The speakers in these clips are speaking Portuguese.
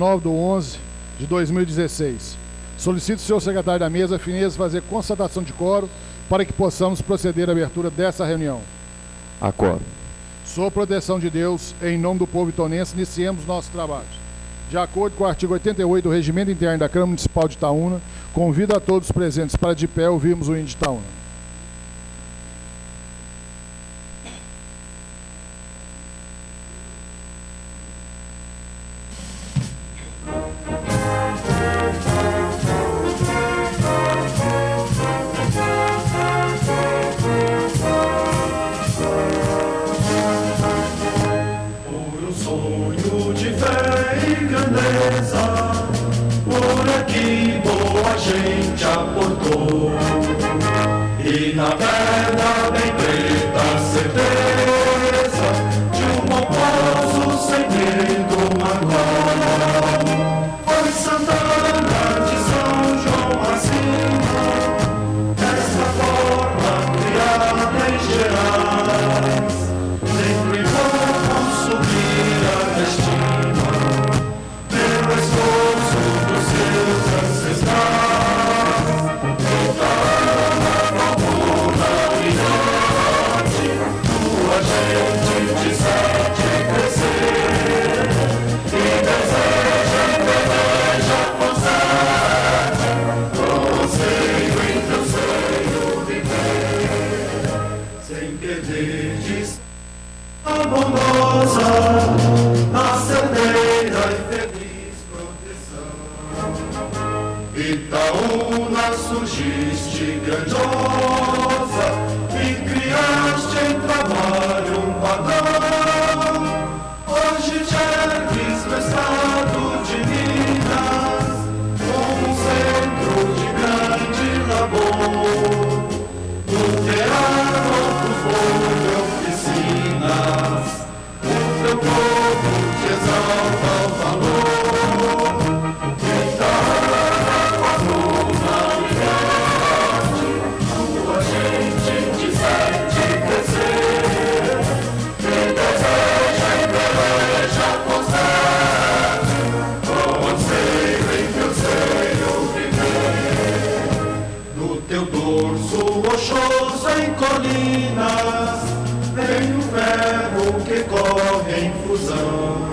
9/11/2016. Solicito ao senhor secretário da mesa, Fineza, fazer constatação de quórum para que possamos proceder à abertura dessa reunião. A quórum. Sob proteção de Deus, em nome do povo itonense, iniciemos nosso trabalho. De acordo com o artigo 88 do Regimento Interno da Câmara Municipal de Itaúna, convido a todos os presentes para de pé ouvirmos o hino de Itaúna. E na perna bem preta a certeza de um bom poço sem medo magoar. Foi Santana de São João acima, dessa forma criada em Gerais, sempre vamos subir a estima pelo esforço dos seus ancestrais. Bondosa, acerteira e feliz proteção. Itaúna surgiste grandiosa e criaste em trabalho um padrão. Hoje te ergues no estado de Minas como um centro de grande labor. No teatro tu foi oficinas, o teu povo te exalta o valor. Itaúna, coluna brilhante, tua gente te sente crescer e deseja e peleja constante, com anseio em teu seio viver. No teu dorso rochoso em colinas vem o ferro que corre em fusão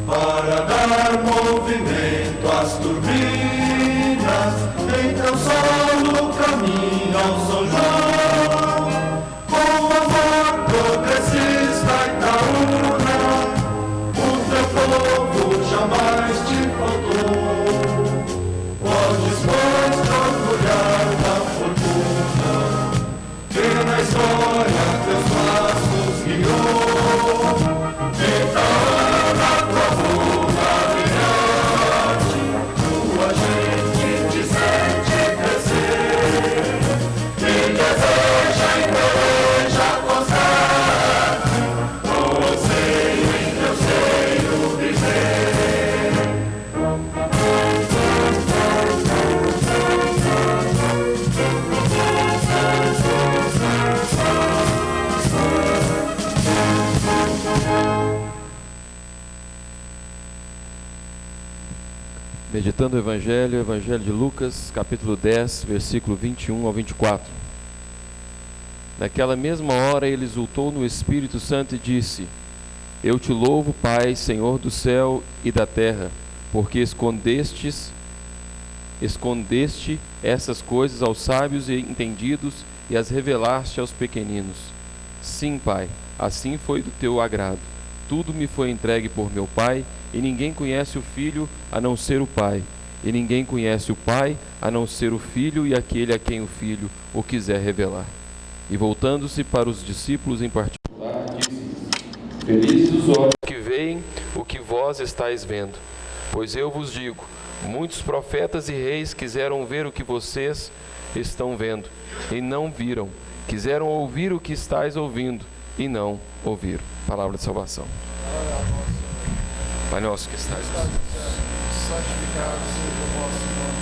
para dar movimento às turbinas. Em teu solo caminha o São João, com amor progressista Itaúna, o teu povo jamais te faltou. Podes, pois, te orgulhar da fortuna que na história teus passos guiou. Itaúna, coluna brilhante, tua gente te sente crescer e deseja em peleja constante, com anseio em teu seio viver. Meditando o Evangelho de Lucas, capítulo 10, versículo 21 ao 24. Naquela mesma hora ele exultou no Espírito Santo e disse: Eu te louvo, Pai, Senhor do céu e da terra, porque escondeste essas coisas aos sábios e entendidos e as revelaste aos pequeninos. Sim, Pai, assim foi do teu agrado. Tudo me foi entregue por meu Pai, e ninguém conhece o Filho a não ser o Pai, e ninguém conhece o Pai a não ser o Filho e aquele a quem o Filho o quiser revelar. E voltando-se para os discípulos em particular, disse: Felizes os olhos que veem o que vós estáis vendo, pois eu vos digo, muitos profetas e reis quiseram ver o que vocês estão vendo, e não viram, quiseram ouvir o que estáis ouvindo, e não ouviram. Palavra de salvação. Pai nosso que estais nos céus, santificado seja o vosso nome,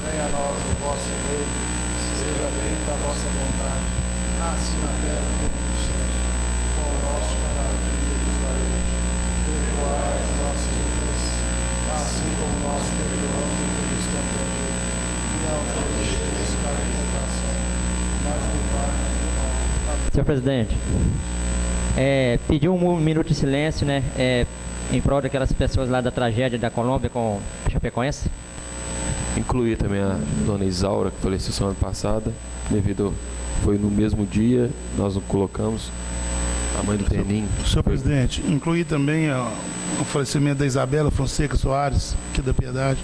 venha a nós o vosso reino, seja feita a vossa vontade, assim na terra como no céu. Com o nosso cada dia nos dai hoje, perdoai as nossas ofensas, Senhor presidente, pediu um minuto de silêncio, né, em prol daquelas pessoas lá da tragédia da Colômbia com a Chapecoense. Incluir também a dona Isaura, que faleceu semana passada, devido foi no mesmo dia, nós não colocamos, a mãe do Teninho. Senhor presidente, incluir também o falecimento da Isabela Fonseca Soares, aqui da Piedade.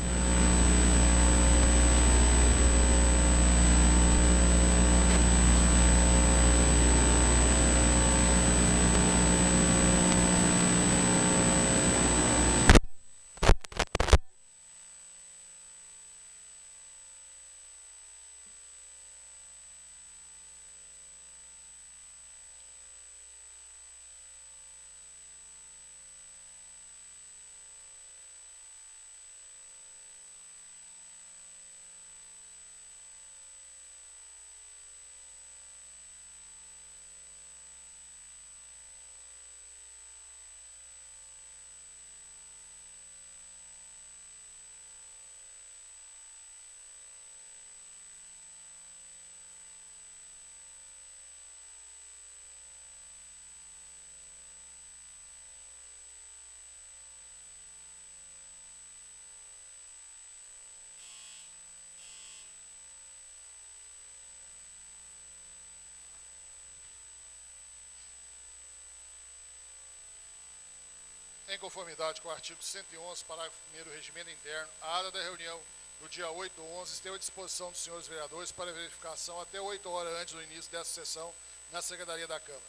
Em conformidade com o artigo 111, parágrafo 1º do Regimento Interno, a ata da reunião do dia 8/11 esteve à disposição dos senhores vereadores para verificação até 8 horas antes do início dessa sessão na Secretaria da Câmara.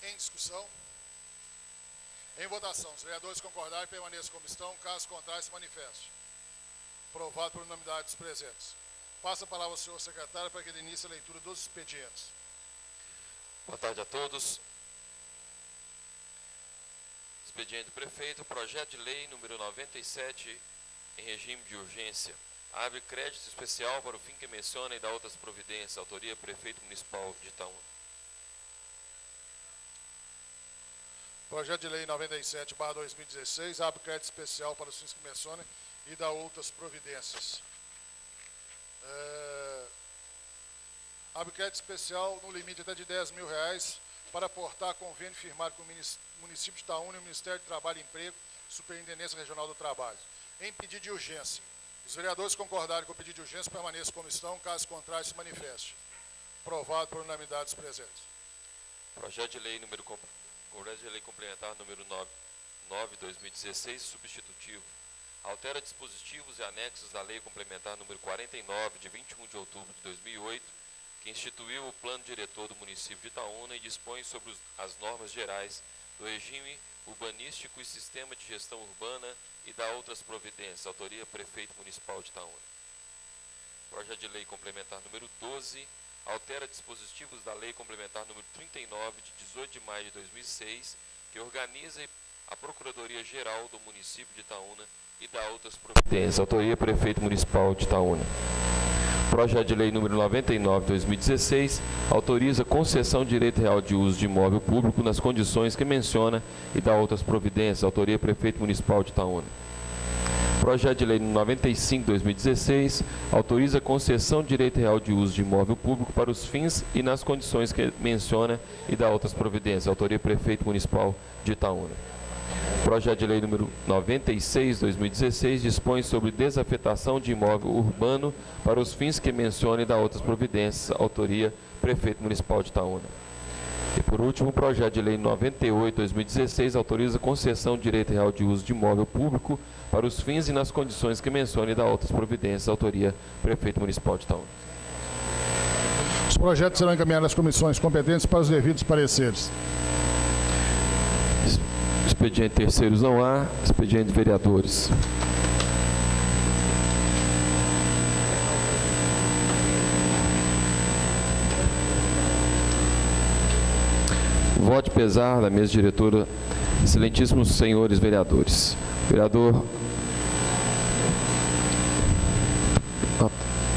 Em discussão? Em votação. Os vereadores concordarem, permaneçam como estão. Caso contrário, se manifeste. Aprovado por unanimidade dos presentes. Passa a palavra ao senhor secretário para que ele inicie a leitura dos expedientes. Boa tarde a todos. Expediente do prefeito, projeto de lei número 97, em regime de urgência. Abre crédito especial para o fim que menciona e dá outras providências. Autoria, prefeito municipal de Itaúna. Projeto de lei 97/2016, abre crédito especial para os fins que menciona e dá outras providências. Abre crédito especial no limite até de R$10.000 para aportar convênio firmado com o município de Itaúna e o Ministério do Trabalho e Emprego, Superintendência Regional do Trabalho. Em pedido de urgência. Os vereadores concordarem com o pedido de urgência, permaneçam como estão. Caso contrário, se manifeste. Aprovado por unanimidade dos presentes. Projeto de lei complementar número 9/2016, substitutivo. Altera dispositivos e anexos da lei complementar número 49, de 21 de outubro de 2008, que instituiu o plano diretor do município de Itaúna e dispõe sobre as normas gerais do regime urbanístico e sistema de gestão urbana e dá outras providências. Autoria, prefeito municipal de Itaúna. Projeto de lei complementar número 12, altera dispositivos da lei complementar número 39, de 18 de maio de 2006, que organiza a Procuradoria-Geral do município de Itaúna e dá outras providências. Autoria, prefeito municipal de Itaúna. Projeto de lei número 99/2016, autoriza concessão de direito real de uso de imóvel público nas condições que menciona e dá outras providências. Autoria, prefeito municipal de Itaúna. Projeto de lei 95/2016, autoriza concessão de direito real de uso de imóvel público para os fins e nas condições que menciona e dá outras providências. Autoria, prefeito municipal de Itaúna. Projeto de lei número 96/2016 dispõe sobre desafetação de imóvel urbano para os fins que menciona e dá outras providências. Autoria, prefeito municipal de Itaúna. E por último, projeto de lei 98/2016 autoriza concessão de direito real de uso de imóvel público para os fins e nas condições que menciona e dá outras providências. Autoria, prefeito municipal de Itaúna. Os projetos serão encaminhados às comissões competentes para os devidos pareceres. Expediente terceiros não há. Expediente de vereadores. Voto de pesar da mesa diretora, excelentíssimos senhores vereadores. Vereador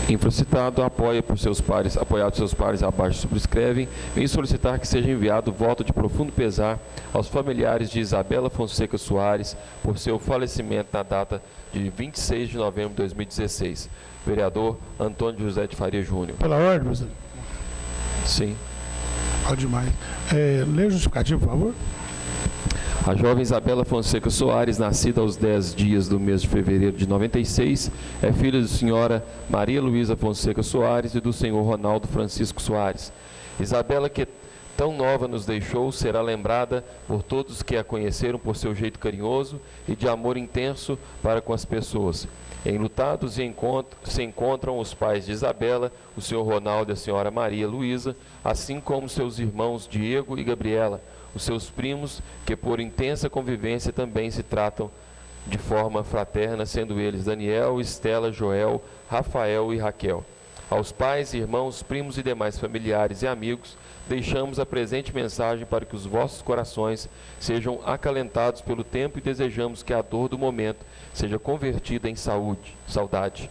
infracitado apoiado por seus pares abaixo subscrevem, vem solicitar que seja enviado voto de profundo pesar aos familiares de Isabela Fonseca Soares por seu falecimento na data de 26 de novembro de 2016. Vereador Antônio José de Faria Júnior. Pela ordem, presidente. Sim. Pode demais. Lê o justificativo, por favor. A jovem Isabela Fonseca Soares, nascida aos 10 dias do mês de fevereiro de 96, é filha da senhora Maria Luísa Fonseca Soares e do senhor Ronaldo Francisco Soares. Isabela, que tão nova nos deixou, será lembrada por todos que a conheceram por seu jeito carinhoso e de amor intenso para com as pessoas. Enlutados se encontram os pais de Isabela, o senhor Ronaldo e a senhora Maria Luísa, assim como seus irmãos Diego e Gabriela, os seus primos, que por intensa convivência também se tratam de forma fraterna, sendo eles Daniel, Estela, Joel, Rafael e Raquel. Aos pais, irmãos, primos e demais familiares e amigos, deixamos a presente mensagem para que os vossos corações sejam acalentados pelo tempo e desejamos que a dor do momento seja convertida em saudade.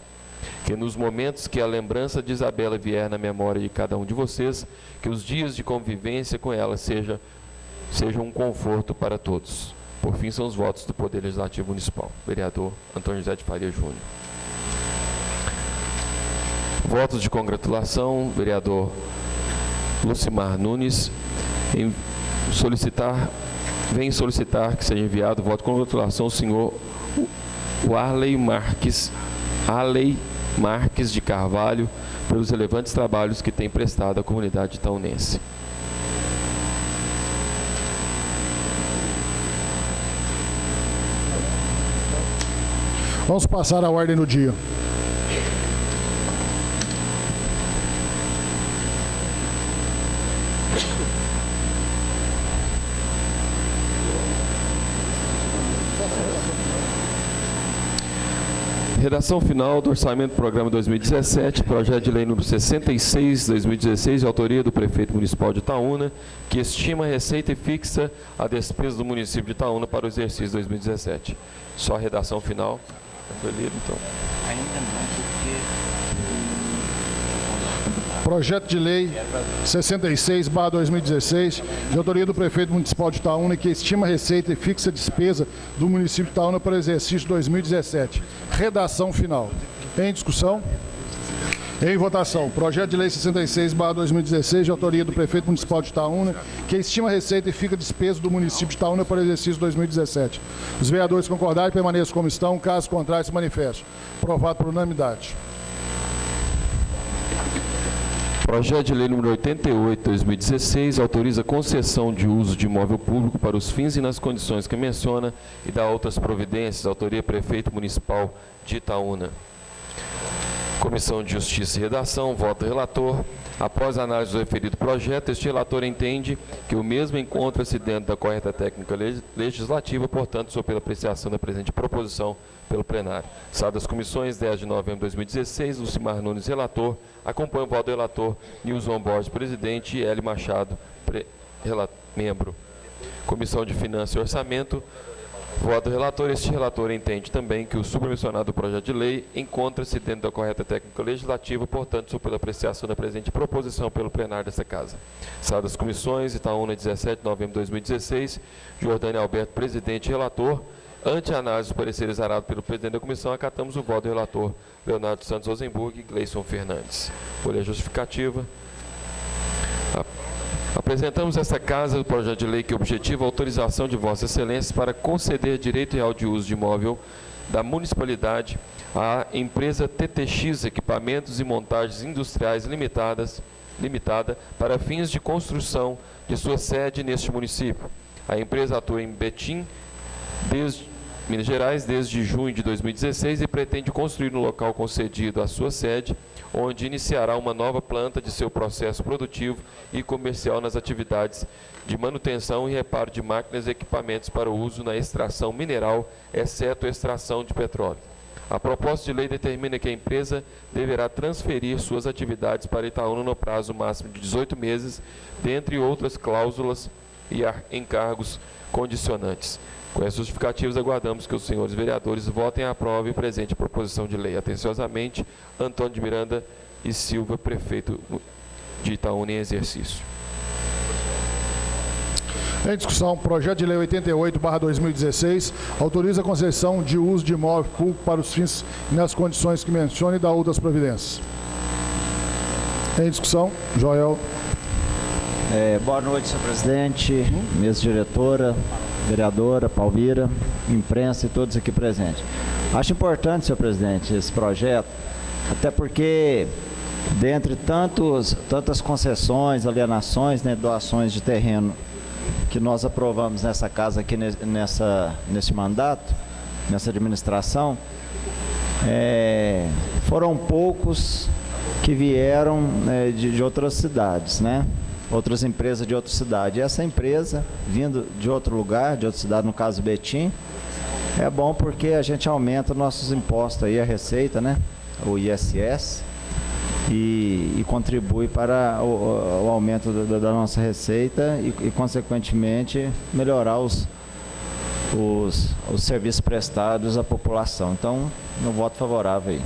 Que nos momentos que a lembrança de Isabela vier na memória de cada um de vocês, que os dias de convivência com ela sejam um conforto para todos. Por fim, são os votos do Poder Legislativo Municipal. Vereador Antônio José de Faria Júnior. Votos de congratulação, vereador Lucimar Nunes, vem solicitar que seja enviado voto de congratulação ao senhor Arley Marques de Carvalho pelos relevantes trabalhos que tem prestado à comunidade itaunense. Vamos passar a ordem do dia. Redação final do Orçamento do Programa 2017, projeto de lei número 66/2016, de autoria do Prefeito Municipal de Itaúna, que estima a receita e fixa a despesa do município de Itaúna para o exercício 2017. Só a redação final. Foi lido, então. Ainda não, porque... Projeto de lei 66/2016, de autoria do Prefeito Municipal de Itaúna, que estima a receita e fixa a despesa do município de Itaúna para o exercício 2017. Redação final. Em discussão? Em votação. Projeto de lei 66/2016, de autoria do Prefeito Municipal de Itaúna, que estima a receita e fixa a despesa do município de Itaúna para o exercício 2017. Os vereadores concordarem, permaneçam como estão. Caso contrário, se manifestem. Aprovado por unanimidade. Projeto de lei número 88/2016 autoriza concessão de uso de imóvel público para os fins e nas condições que menciona e dá outras providências. Autoria Prefeito Municipal de Itaúna. Comissão de Justiça e Redação, voto relator. Após a análise do referido projeto, este relator entende que o mesmo encontra-se dentro da correta técnica legislativa, portanto, sob pela apreciação da presente proposição pelo plenário. Sala das Comissões, 10 de novembro de 2016, Lucimar Nunes, relator. Acompanha o voto do relator, Nilson Borges, presidente, e Eli Machado, membro. Comissão de Finanças e Orçamento, voto do relator. Este relator entende também que o submencionado projeto de lei encontra-se dentro da correta técnica legislativa, portanto, sob pela apreciação da presente proposição pelo plenário desta Casa. Sala das Comissões, Itaúna, 17 de novembro de 2016, Jordânia Alberto, presidente e relator. Ante a análise do parecer exarado pelo presidente da comissão, acatamos o voto do relator Leonardo Santos Rosenburg e Gleison Fernandes. Por lei justificativa. Apresentamos esta Casa o projeto de lei que objetiva a autorização de Vossa Excelência para conceder direito real de uso de imóvel da municipalidade à empresa TTX Equipamentos e Montagens Industriais Limitada para fins de construção de sua sede neste município. A empresa atua em Betim, Minas Gerais, desde junho de 2016 e pretende construir no local concedido a sua sede, onde iniciará uma nova planta de seu processo produtivo e comercial nas atividades de manutenção e reparo de máquinas e equipamentos para o uso na extração mineral, exceto extração de petróleo. A proposta de lei determina que a empresa deverá transferir suas atividades para Itaúna no prazo máximo de 18 meses, dentre outras cláusulas e encargos condicionantes. Com esses justificativos, aguardamos que os senhores vereadores votem à prova e presente a proposição de lei. Atenciosamente, Antônio de Miranda e Silva, prefeito de Itaúna em exercício. Em discussão, projeto de lei 88/2016 autoriza a concessão de uso de imóvel público para os fins e nas condições que menciona e dá outras providências. Em discussão, Joel. Boa noite, senhor presidente, mesa diretora, vereadora, Palmira, imprensa e todos aqui presentes. Acho importante, senhor presidente, esse projeto, até porque, dentre tantas concessões, alienações, né, doações de terreno que nós aprovamos nessa casa aqui, nesse mandato, nessa administração, foram poucos que vieram de outras cidades, né? Outras empresas de outra cidade. E essa empresa, vindo de outro lugar, de outra cidade, no caso Betim, é bom porque a gente aumenta nossos impostos aí, a receita, né? O ISS, e contribui para o aumento da nossa receita e consequentemente, melhorar os serviços prestados à população. Então, meu voto favorável aí.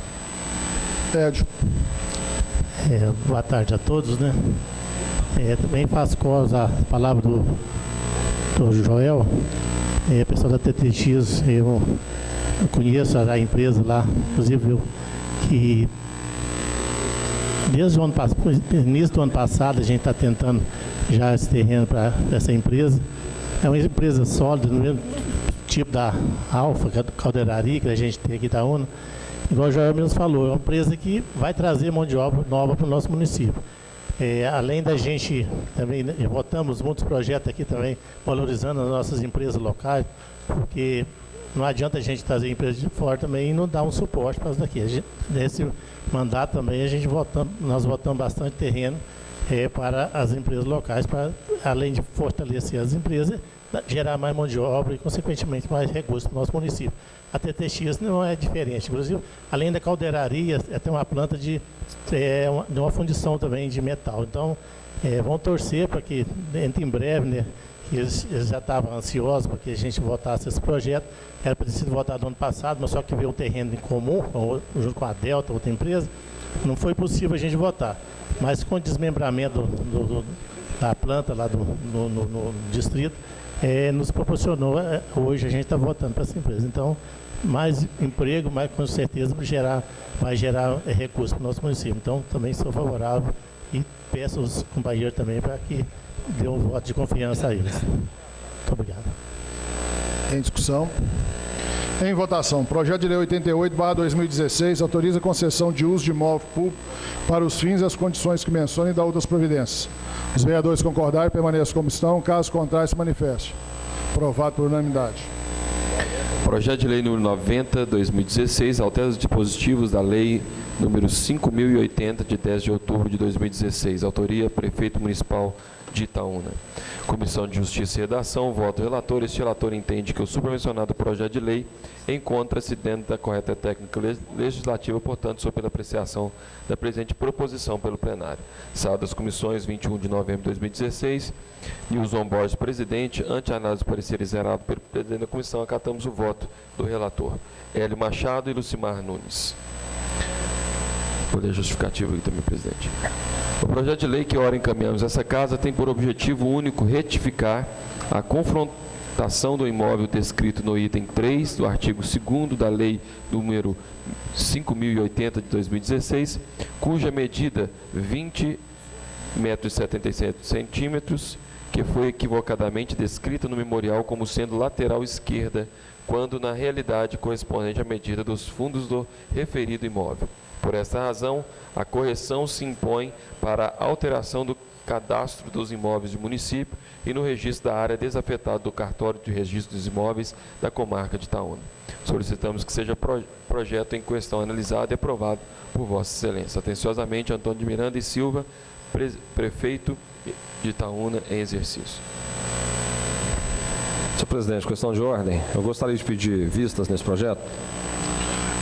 Tédio. Boa tarde a todos, né? Também faço cos à palavra do Joel. Pessoal da TTX, eu conheço a empresa lá, inclusive que desde o início do ano passado a gente está tentando já esse terreno para essa empresa. É uma empresa sólida, no mesmo tipo da Alfa, Caldeiraria, que a gente tem aqui da UNA. Igual o Joel mesmo falou, é uma empresa que vai trazer mão de obra nova para o nosso município. Além da gente, também votamos muitos projetos aqui também, valorizando as nossas empresas locais, porque não adianta a gente trazer empresas de fora também e não dar um suporte para isso daqui. Nesse mandato também nós votamos bastante terreno para as empresas locais, para, além de fortalecer as empresas, gerar mais mão de obra e, consequentemente, mais recursos para o nosso município. A TTX não é diferente. Inclusive, além da caldeiraria, tem uma planta de uma fundição também de metal. Então, vão torcer para que, em breve, né, eles já estavam ansiosos para que a gente votasse esse projeto. Era para ter sido votado no ano passado, mas só que veio um terreno em comum, junto com a Delta, outra empresa, não foi possível a gente votar. Mas com o desmembramento da planta lá no distrito, nos proporcionou, hoje a gente está votando para essa empresa. Então, mais emprego, mais com certeza vai gerar recursos para o nosso município. Então, também sou favorável e peço aos companheiros também para que dê um voto de confiança a eles. Muito obrigado. Em discussão. Em votação, projeto de lei 88/2016 autoriza a concessão de uso de imóvel público para os fins e as condições que menciona e dá outras providências. Os vereadores concordarem, permaneçam como estão. Caso contrário, se manifeste. Aprovado por unanimidade. Projeto de lei número 90/2016 altera os dispositivos da lei número 5.080 de 10 de outubro de 2016. Autoria: Prefeito Municipal de Itaúna. Comissão de Justiça e Redação, voto relator. Este relator entende que o supermencionado projeto de lei encontra-se dentro da correta técnica legislativa, portanto, sob a apreciação da presente proposição pelo plenário. Sala das Comissões, 21 de novembro de 2016. Nilson Borges, presidente. Ante a análise do parecer zerado pelo presidente da comissão, acatamos o voto do relator. Hélio Machado e Lucimar Nunes. Vou ler a justificativa aqui também, presidente. O projeto de lei que ora encaminhamos essa casa tem por objetivo único retificar a confrontação do imóvel descrito no item 3 do artigo 2º da lei número 5.080 de 2016, cuja medida 20,77 metros, que foi equivocadamente descrita no memorial como sendo lateral esquerda, quando na realidade correspondente à medida dos fundos do referido imóvel. Por esta razão, a correção se impõe para a alteração do cadastro dos imóveis do município e no registro da área desafetada do cartório de registro dos imóveis da comarca de Itaúna. Solicitamos que seja projeto em questão analisado e aprovado por Vossa Excelência. Atenciosamente, Antônio de Miranda e Silva, prefeito de Itaúna em exercício. Senhor presidente, questão de ordem. Eu gostaria de pedir vistas nesse projeto.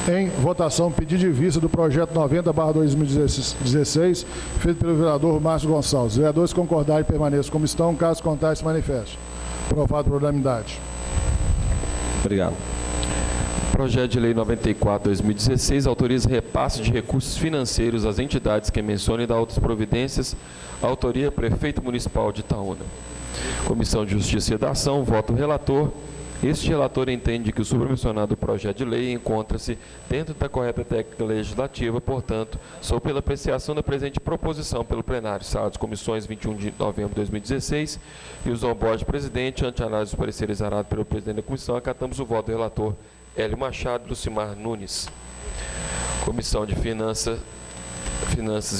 Em votação, pedido de vista do projeto 90/2016, feito pelo vereador Márcio Gonçalves. Vereadores concordarem, permaneçam como estão. Caso contrário, se manifeste. Aprovado por unanimidade. Obrigado. Projeto de lei 94/2016 autoriza repasse de recursos financeiros às entidades que mencionem e dá outras providências. Autoria: Prefeito Municipal de Itaúna. Comissão de Justiça e Redação, voto relator. Este relator entende que o submencionado projeto de lei encontra-se dentro da correta técnica legislativa, portanto, sob pela apreciação da presente proposição pelo plenário, sala das comissões 21 de novembro de 2016, e os onboard presidente, ante análise dos pareceres arados pelo presidente da comissão, acatamos o voto do relator Hélio Machado e Lucimar Nunes. Comissão de Finanças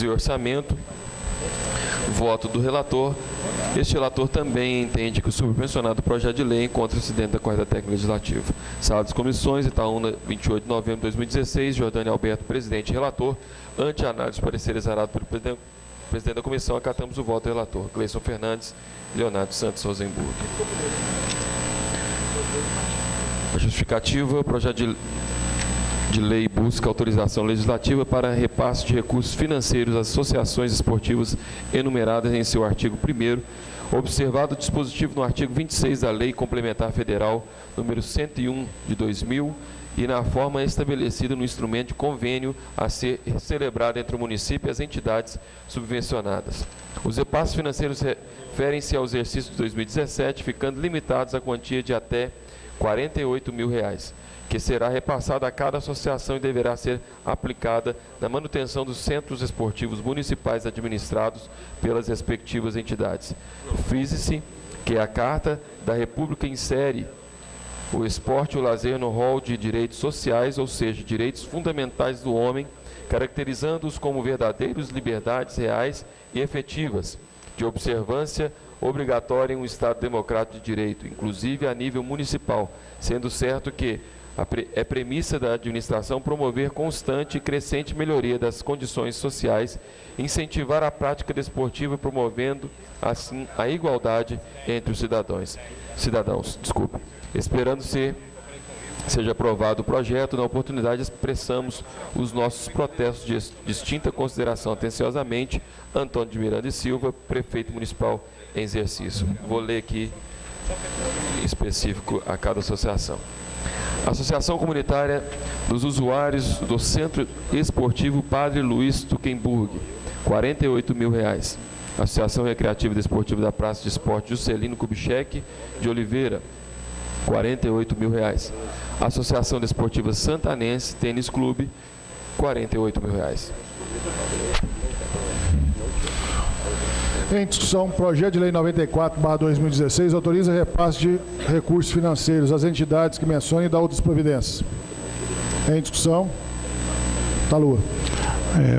e Orçamento, voto do relator. Este relator também entende que o submencionado projeto de lei encontra-se dentro da correta técnica legislativa. Sala das comissões, Itaúna, 28 de novembro de 2016, Jordânia Alberto, presidente e relator. Ante análise dos pareceres arados pelo presidente da comissão, acatamos o voto do relator. Gleison Fernandes, Leonardo Santos Rosenburg. A justificativa, o projeto de lei busca autorização legislativa para repasse de recursos financeiros às associações esportivas enumeradas em seu artigo 1º, observado o dispositivo no artigo 26 da Lei Complementar Federal número 101 de 2000 e na forma estabelecida no instrumento de convênio a ser celebrado entre o município e as entidades subvencionadas. Os repasses financeiros referem-se ao exercício de 2017, ficando limitados à quantia de até R$ 48 mil, que será repassada a cada associação e deverá ser aplicada na manutenção dos centros esportivos municipais administrados pelas respectivas entidades. Frise-se que a Carta da República insere o esporte e o lazer no rol de direitos sociais, ou seja, direitos fundamentais do homem, caracterizando-os como verdadeiras liberdades reais e efetivas, de observância obrigatória em um Estado democrático de direito, inclusive a nível municipal, sendo certo que é premissa da administração promover constante e crescente melhoria das condições sociais, incentivar a prática desportiva, promovendo, assim, a igualdade entre os cidadãos. Esperando seja aprovado o projeto, na oportunidade expressamos os nossos protestos de distinta consideração. Atenciosamente, Antônio de Miranda e Silva, prefeito municipal em exercício. Vou ler aqui em específico a cada associação. Associação Comunitária dos Usuários do Centro Esportivo Padre Luiz Tuquemburg, R$ 48 mil. Associação Recreativa e Desportiva da Praça de Esporte Juscelino Kubitschek de Oliveira, R$ 48 mil. Associação Desportiva Santanense Tênis Clube, R$ 48 mil. Em discussão, projeto de lei 94/2016 autoriza repasse de recursos financeiros às entidades que mencionam e dá outras providências. Em discussão, Talua.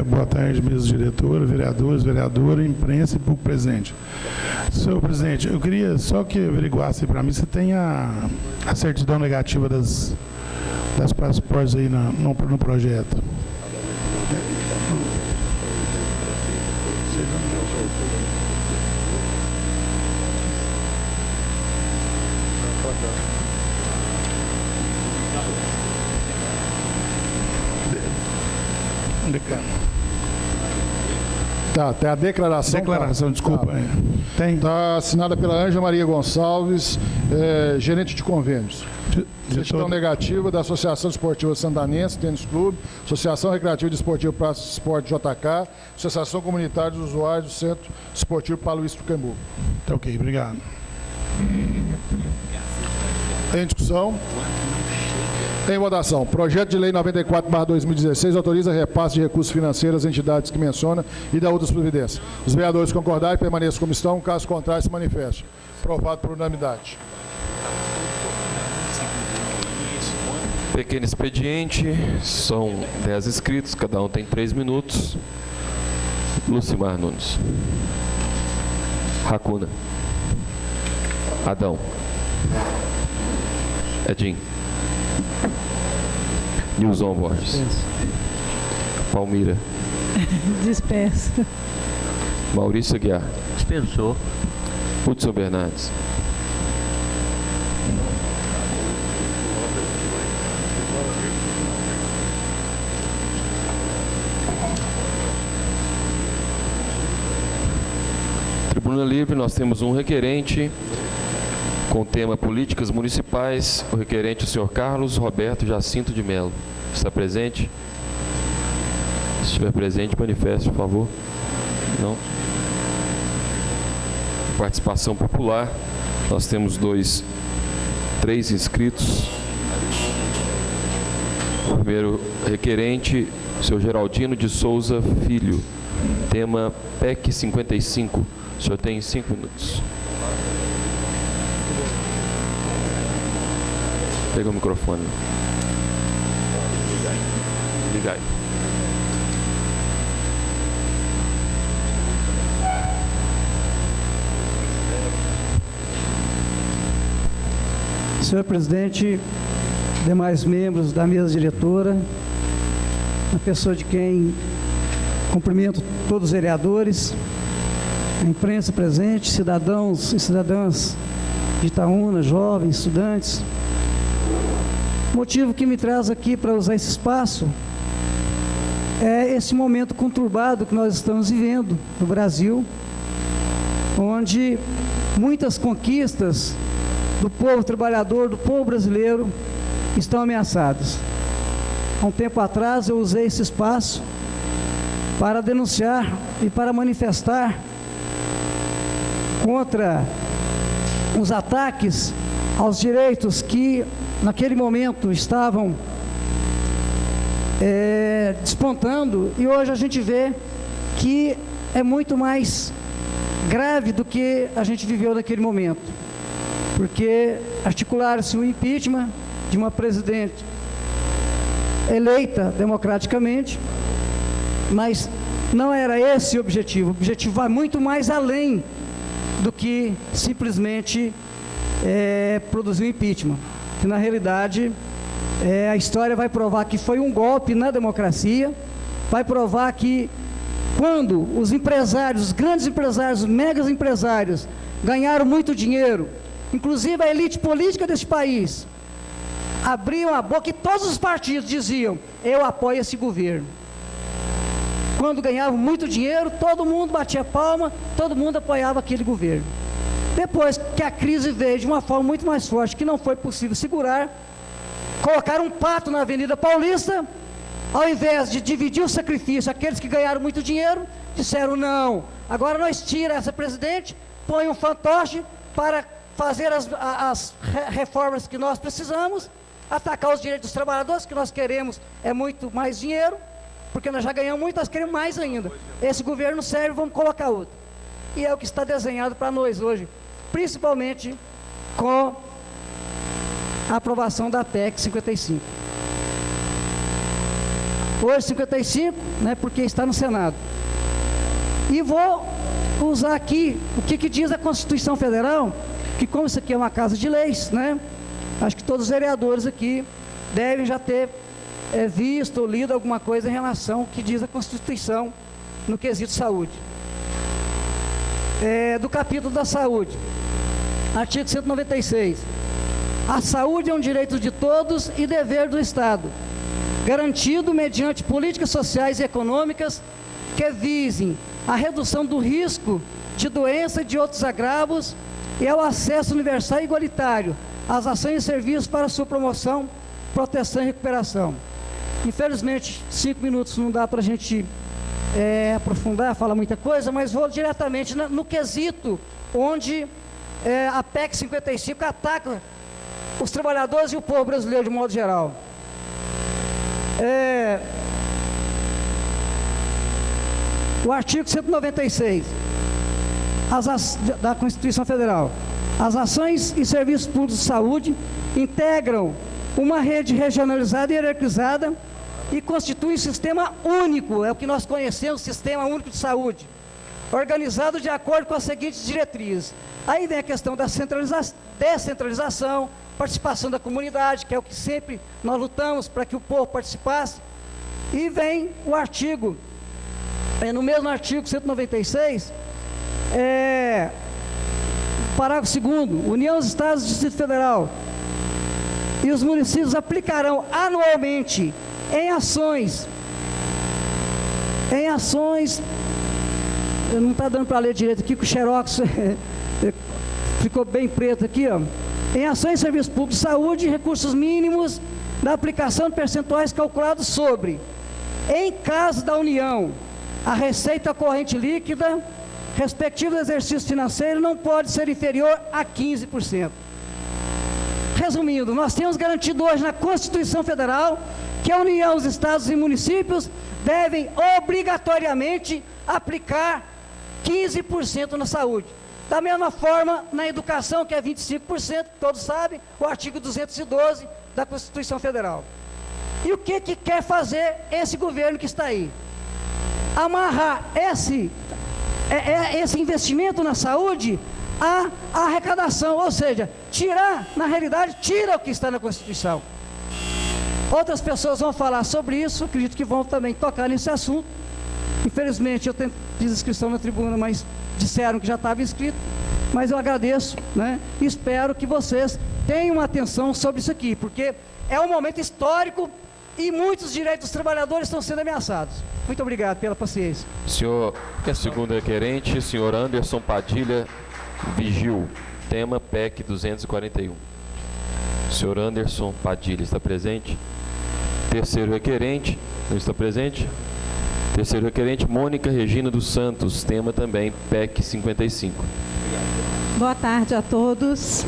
Boa tarde, mesa diretora, vereadores, vereadora, imprensa e público presente. Senhor presidente, eu queria só que averiguasse para mim se tem a certidão negativa das passaportes aí no projeto. Tá, tem a declaração. Declaração, desculpa. Tá. Tem? Está assinada pela Ângela Maria Gonçalves, gerente de convênios. Certidão negativa da Associação Esportiva Santanense, Tênis Clube, Associação Recreativa e Desportiva Praça de Esporte JK, Associação Comunitária dos Usuários do Centro Esportivo Padre Luiz Tuquemburg. Tá ok, obrigado. Em discussão. Em votação. Projeto de lei 94/2016 autoriza repasse de recursos financeiros às entidades que menciona e dá outras providências. Os vereadores concordarem, permaneçam como estão. Caso contrário, se manifeste. Aprovado por unanimidade. Pequeno expediente, são 10 inscritos, cada um tem 3 minutos. Lucimar Nunes. Racuna. Adão. Edinho. Nilson Borges. Palmira. Dispensa. Maurício Aguiar. Dispensou. Hudson Bernardes. Tribuna Livre, nós temos um requerente com o tema Políticas Municipais. O requerente é o senhor Carlos Roberto Jacinto de Melo. Está presente? Se estiver presente, manifeste, por favor. Não? Participação popular. Nós temos 2 3 inscritos. O primeiro requerente, o senhor Geraldino de Souza Filho. Tema PEC 55. O senhor tem 5 minutos. Pega o microfone. Liga aí. Senhor presidente, demais membros da mesa diretora, a pessoa de quem cumprimento todos os vereadores, a imprensa presente, cidadãos e cidadãs de Itaúna, jovens, estudantes. O motivo que me traz aqui para usar esse espaço é esse momento conturbado que nós estamos vivendo no Brasil, onde muitas conquistas do povo trabalhador, do povo brasileiro, estão ameaçadas. Há um tempo atrás eu usei esse espaço para denunciar e para manifestar contra os ataques aos direitos que naquele momento estavam despontando, e hoje a gente vê que é muito mais grave do que a gente viveu naquele momento. Porque articularam-se o impeachment de uma presidente eleita democraticamente, mas não era esse o objetivo. O objetivo vai muito mais além do que simplesmente produzir o impeachment. Que na realidade a história vai provar que foi um golpe na democracia, vai provar que quando os empresários, os grandes empresários, os megas empresários ganharam muito dinheiro, inclusive a elite política desse país, abriam a boca e todos os partidos diziam: eu apoio esse governo. Quando ganhavam muito dinheiro, todo mundo batia palma, todo mundo apoiava aquele governo. Depois que a crise veio de uma forma muito mais forte, que não foi possível segurar, colocaram um pato na Avenida Paulista, ao invés de dividir o sacrifício, aqueles que ganharam muito dinheiro, disseram: não, agora nós tiramos essa presidente, põe um fantoche para fazer as reformas que nós precisamos, atacar os direitos dos trabalhadores, que nós queremos é muito mais dinheiro, porque nós já ganhamos muito, nós queremos mais ainda. Esse governo serve, vamos colocar outro. E é o que está desenhado para nós hoje, principalmente com a aprovação da PEC 55. Hoje 55, né, porque está no Senado. E vou usar aqui o que diz a Constituição Federal, que como isso aqui é uma casa de leis, né, acho que todos os vereadores aqui devem já ter visto ou lido alguma coisa em relação ao que diz a Constituição no quesito saúde. Do capítulo da saúde, artigo 196. A saúde é um direito de todos e dever do Estado, garantido mediante políticas sociais e econômicas que visem a redução do risco de doença e de outros agravos e ao acesso universal e igualitário às ações e serviços para sua promoção, proteção e recuperação. Infelizmente, 5 minutos não dá para a gente aprofundar, falar muita coisa, mas vou diretamente no quesito onde a PEC 55 ataca os trabalhadores e o povo brasileiro de modo geral. O artigo 196 da Constituição Federal: as ações e serviços públicos de saúde integram uma rede regionalizada e hierarquizada e constituem um sistema único, é o que nós conhecemos, Sistema Único de Saúde, organizado de acordo com as seguintes diretrizes. Aí vem a questão da descentralização, participação da comunidade, que é o que sempre nós lutamos para que o povo participasse. E vem o artigo, no mesmo artigo 196, parágrafo 2º, União, Estados e Distrito Federal e os municípios aplicarão anualmente em ações, não está dando para ler direito aqui, que o xerox ficou bem preto aqui, ó. Em ações e serviços públicos de saúde, recursos mínimos da aplicação de percentuais calculados sobre, em caso da União, a receita corrente líquida, respectivo do exercício financeiro, não pode ser inferior a 15%. resumindo, nós temos garantido hoje na Constituição Federal que a União, os estados e municípios devem obrigatoriamente aplicar 15% na saúde. Da mesma forma, na educação, que é 25%, todos sabem, o artigo 212 da Constituição Federal. E o que quer fazer esse governo que está aí? Amarrar esse investimento na saúde à arrecadação, ou seja, tirar, na realidade, tira o que está na Constituição. Outras pessoas vão falar sobre isso, acredito que vão também tocar nesse assunto. Infelizmente, eu fiz inscrição na tribuna, mas disseram que já estava inscrito. Mas eu agradeço, né? E espero que vocês tenham atenção sobre isso aqui, porque é um momento histórico e muitos direitos dos trabalhadores estão sendo ameaçados. Muito obrigado pela paciência. Senhor, segundo requerente, senhor Anderson Padilha Vigil, tema PEC 241. Senhor Anderson Padilha está presente? Terceiro requerente, não está presente? Terceiro requerente, Mônica Regina dos Santos, tema também PEC 55. Boa tarde a todos.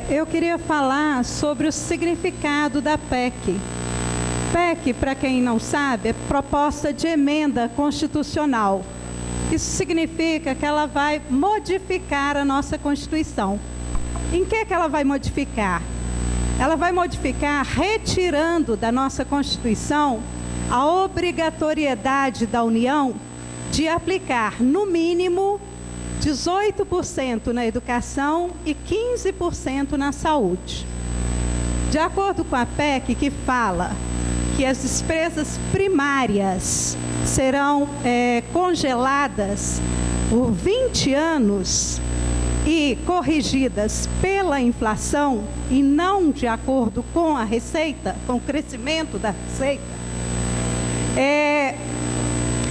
Eu queria falar sobre o significado da PEC. PEC, para quem não sabe, é proposta de emenda constitucional. Isso significa que ela vai modificar a nossa Constituição. Em que ela vai modificar? Ela vai modificar retirando da nossa Constituição a obrigatoriedade da União de aplicar, no mínimo, 18% na educação e 15% na saúde. De acordo com a PEC, que fala que as despesas primárias serão congeladas por 20 anos e corrigidas pela inflação e não de acordo com a receita, com o crescimento da receita,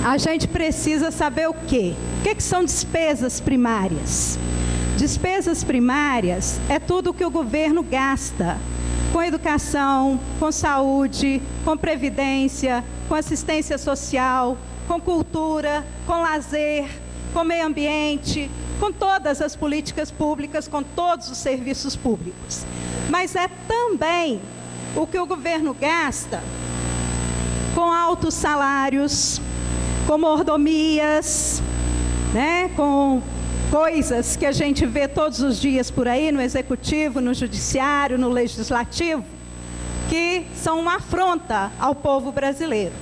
a gente precisa saber o quê? O que são despesas primárias? Despesas primárias é tudo que o governo gasta com educação, com saúde, com previdência, com assistência social, com cultura, com lazer, com meio ambiente, com todas as políticas públicas, com todos os serviços públicos. Mas é também o que o governo gasta com altos salários, com mordomias, né, com coisas que a gente vê todos os dias por aí no executivo, no judiciário, no legislativo, que são uma afronta ao povo brasileiro.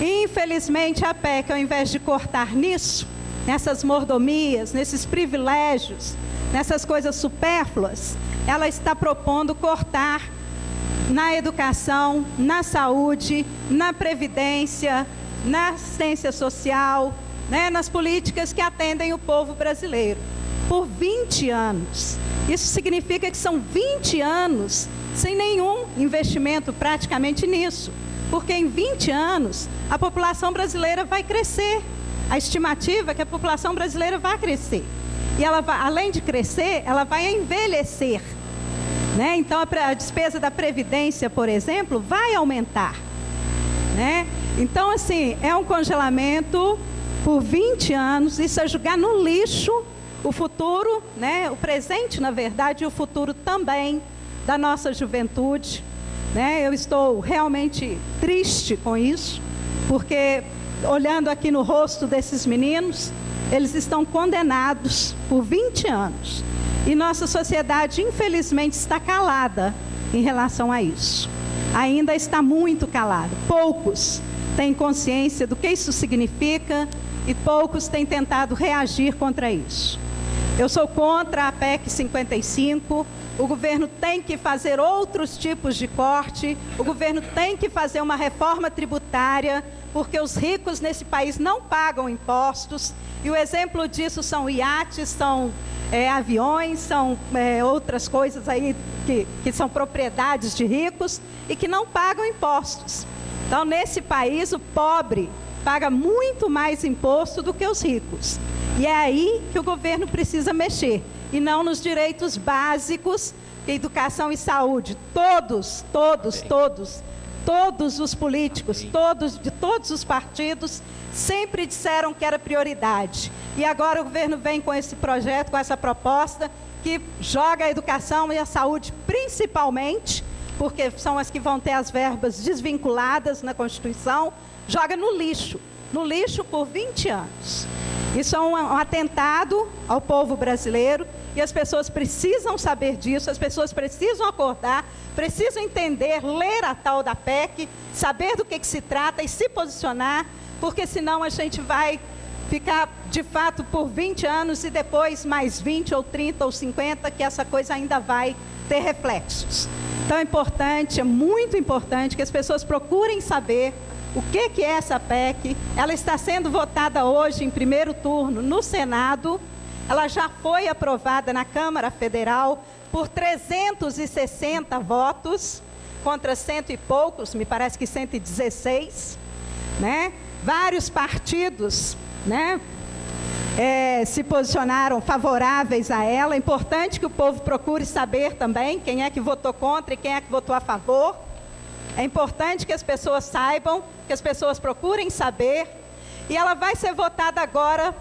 E, infelizmente, a PEC, ao invés de cortar nisso, nessas mordomias, nesses privilégios, nessas coisas supérfluas, ela está propondo cortar na educação, na saúde, na previdência, na assistência social, né, nas políticas que atendem o povo brasileiro, por 20 anos. Isso significa que são 20 anos sem nenhum investimento praticamente nisso, porque em 20 anos a população brasileira vai crescer. A estimativa é que a população brasileira vai crescer. E ela vai, além de crescer, ela vai envelhecer. Né? Então a despesa da Previdência, por exemplo, vai aumentar. Né? Então, assim, é um congelamento por 20 anos, isso é jogar no lixo o futuro, né? O presente, na verdade, e o futuro também da nossa juventude. Né? Eu estou realmente triste com isso, porque olhando aqui no rosto desses meninos, eles estão condenados por 20 anos. E nossa sociedade, infelizmente, está calada em relação a isso. Ainda está muito calada. Poucos têm consciência do que isso significa e poucos têm tentado reagir contra isso. Eu sou contra a PEC 55. O governo tem que fazer outros tipos de corte. O governo tem que fazer uma reforma tributária, porque os ricos nesse país não pagam impostos. E o exemplo disso são iates, são aviões, são outras coisas aí que são propriedades de ricos e que não pagam impostos. Então, nesse país, o pobre paga muito mais imposto do que os ricos. E é aí que o governo precisa mexer, e não nos direitos básicos, educação e saúde. Todos os políticos, de todos os partidos, sempre disseram que era prioridade. E agora o governo vem com esse projeto, com essa proposta, que joga a educação e a saúde principalmente, porque são as que vão ter as verbas desvinculadas na Constituição, joga no lixo por 20 anos. Isso é um atentado ao povo brasileiro e as pessoas precisam saber disso, as pessoas precisam acordar, precisam entender, ler a tal da PEC, saber do que se trata e se posicionar, porque senão a gente vai ficar de fato por 20 anos e depois mais 20 ou 30 ou 50, que essa coisa ainda vai ter reflexos. Então é importante, é muito importante que as pessoas procurem saber o que é essa PEC. Ela está sendo votada hoje em primeiro turno no Senado. Ela já foi aprovada na Câmara Federal por 360 votos, contra 100 e poucos, me parece que 116, né? Vários partidos, né, se posicionaram favoráveis a ela. É importante que o povo procure saber também quem é que votou contra e quem é que votou a favor. É importante que as pessoas saibam, que as pessoas procurem saber. E ela vai ser votada agora,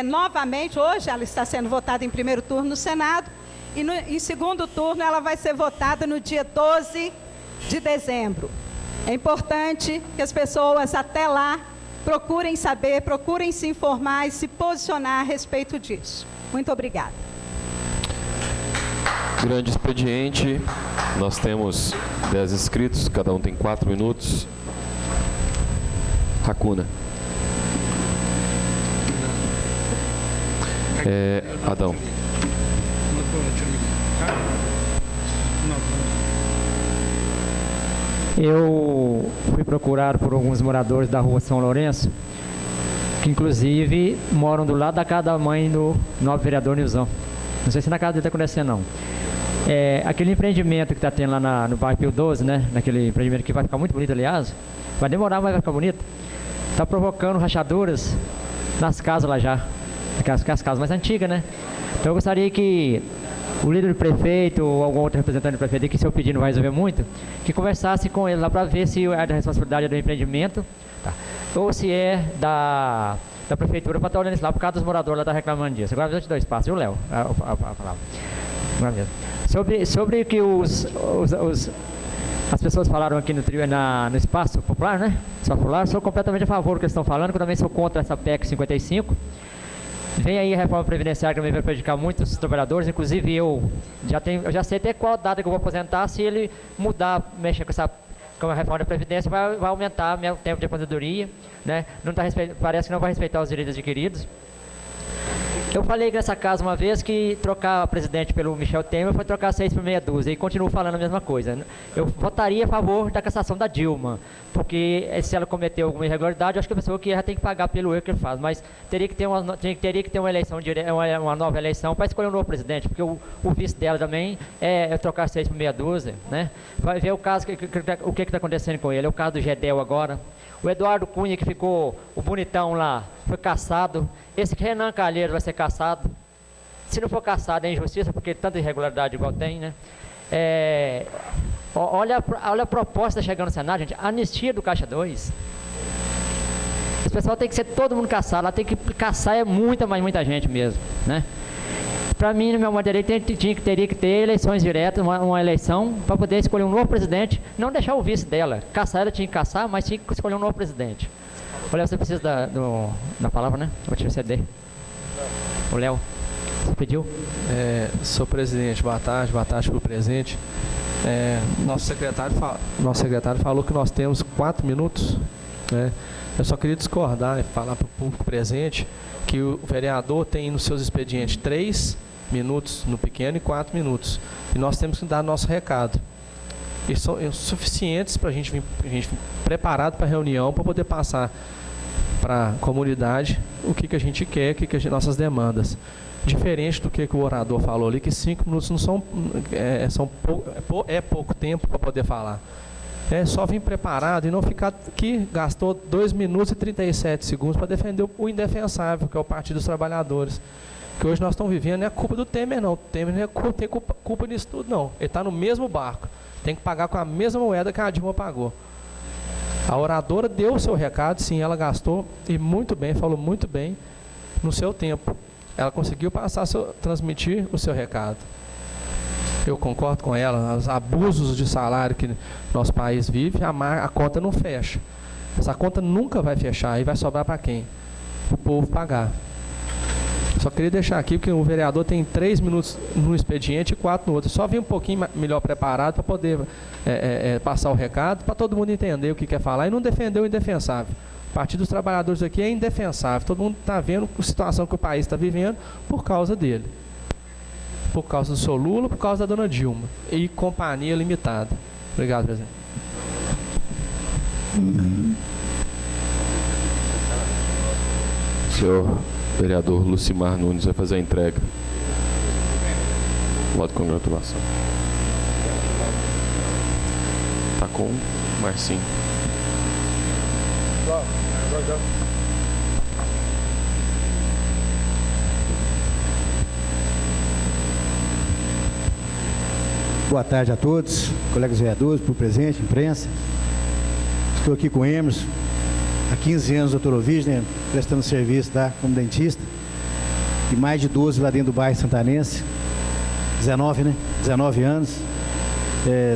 novamente. Hoje ela está sendo votada em primeiro turno no Senado. E em segundo turno ela vai ser votada no dia 12 de dezembro. É importante que as pessoas até lá procurem saber, procurem se informar e se posicionar a respeito disso. Muito obrigada. Grande expediente. Nós temos 10 inscritos, cada um tem 4 minutos. Racuna. Adão. Eu fui procurado por alguns moradores da rua São Lourenço, que inclusive moram do lado da casa da mãe do novo vereador Nilson. Não sei se na casa dele está acontecendo, não. Aquele empreendimento que está tendo lá no bairro Pio 12, né? Naquele empreendimento que vai ficar muito bonito, aliás. Vai demorar, mas vai ficar bonito. Está provocando rachaduras nas casas lá já. As casas mais antigas, né? Então eu gostaria que o líder do prefeito ou algum outro representante do prefeito, que seu pedido não vai resolver muito, que conversasse com ele lá para ver se é da responsabilidade do empreendimento, tá, ou se é da prefeitura, para estar olhando isso lá, por causa dos moradores lá estão reclamando disso. Agora eu te dou espaço, viu, Léo? A palavra. Agora mesmo. Sobre o que as pessoas falaram aqui no espaço popular, né? Espaço popular, sou completamente a favor do que eles estão falando, que eu também sou contra essa PEC 55. Vem aí a reforma previdenciária que também vai prejudicar muitos trabalhadores, inclusive eu já sei até qual data que eu vou aposentar. Se ele mudar, mexer com a reforma da Previdência, vai aumentar meu tempo de aposentadoria, né? Parece que não vai respeitar os direitos adquiridos. Eu falei nessa casa uma vez que trocar o presidente pelo Michel Temer foi trocar 6 por meia dúzia, e continuo falando a mesma coisa. Eu votaria a favor da cassação da Dilma, porque se ela cometeu alguma irregularidade, eu acho que a pessoa que erra tem que pagar pelo erro que ele faz, mas teria que ter uma eleição, uma nova eleição para escolher um novo presidente, porque o vice dela também é trocar 6 por meia dúzia, né? Vai ver o caso, o que está acontecendo com ele. É o caso do Gedel agora. O Eduardo Cunha, que ficou o bonitão lá, foi cassado. Esse Renan Calheiros vai ser cassado. Se não for cassado, é injustiça, porque tanta irregularidade igual tem, né? Olha a proposta chegando no Senado, gente. Anistia do Caixa 2. Esse pessoal tem que ser todo mundo caçado. Lá tem que caçar muita gente mesmo, né? Para mim, no meu modo de direito, teria que ter eleições diretas, uma eleição para poder escolher um novo presidente, não deixar o vice dela. Caçar, ela tinha que caçar, mas tinha que escolher um novo presidente. O Léo, você precisa da palavra, né? Vou te ceder. O Léo, você pediu? Senhor presidente, boa tarde para o presente. Nosso secretário falou que nós temos 4 minutos, né? Eu só queria discordar e falar para o público presente que o vereador tem nos seus expedientes 3 minutos no pequeno e 4 minutos. E nós temos que dar nosso recado. Eles são suficientes para a gente vir preparado para a reunião, para poder passar para a comunidade o que a gente quer, nossas demandas. Diferente do que o orador falou ali, que 5 minutos não são, pouco tempo para poder falar. É só vir preparado e não ficar aqui, gastou 2 minutos e 37 segundos para defender o indefensável, que é o Partido dos Trabalhadores. Que hoje nós estamos vivendo, não é culpa do Temer, não. O Temer não tem culpa nisso tudo, não. Ele está no mesmo barco. Tem que pagar com a mesma moeda que a Dilma pagou. A oradora deu o seu recado, sim, ela gastou, e muito bem, falou muito bem, no seu tempo. ela conseguiu transmitir o seu recado. Eu concordo com ela, os abusos de salário que nosso país vive, a conta não fecha. Essa conta nunca vai fechar e vai sobrar para quem? O povo pagar. Só queria deixar aqui porque o vereador tem 3 minutos no expediente e 4 no outro. Só vim um pouquinho melhor preparado para poder passar o recado, para todo mundo entender o que quer falar e não defender o indefensável. O Partido dos Trabalhadores aqui é indefensável. Todo mundo está vendo a situação que o país está vivendo por causa dele. Por causa do seu Lula, por causa da dona Dilma. E companhia limitada. Obrigado, presidente. Senhor vereador Lucimar Nunes vai fazer a entrega. Voto de congratulação. Tá com o Marcinho. Boa tarde a todos, colegas vereadores, por presente, imprensa. Estou aqui com o Emerson, há 15 anos, doutor Ovidio, né, prestando serviço lá como dentista, e mais de 12 lá dentro do bairro santanense, 19, né? 19 anos,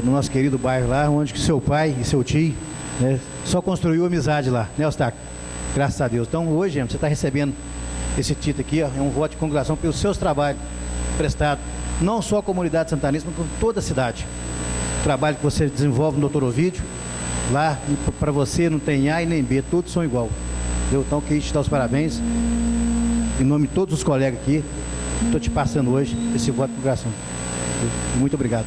no nosso querido bairro lá, onde que seu pai e seu tio, né, só construiu amizade lá, né, Eustáquio? Graças a Deus. Então, hoje, Emerson, você está recebendo esse título aqui, ó, é um voto de congratulação pelos seus trabalhos prestados, não só a comunidade santanense, mas toda a cidade. O trabalho que você desenvolve no doutor Ovidio, lá, para você não tem A e nem B, todos são igual. Então, queria te dar os parabéns. Em nome de todos os colegas aqui, estou te passando hoje esse voto de congratulação. Muito obrigado.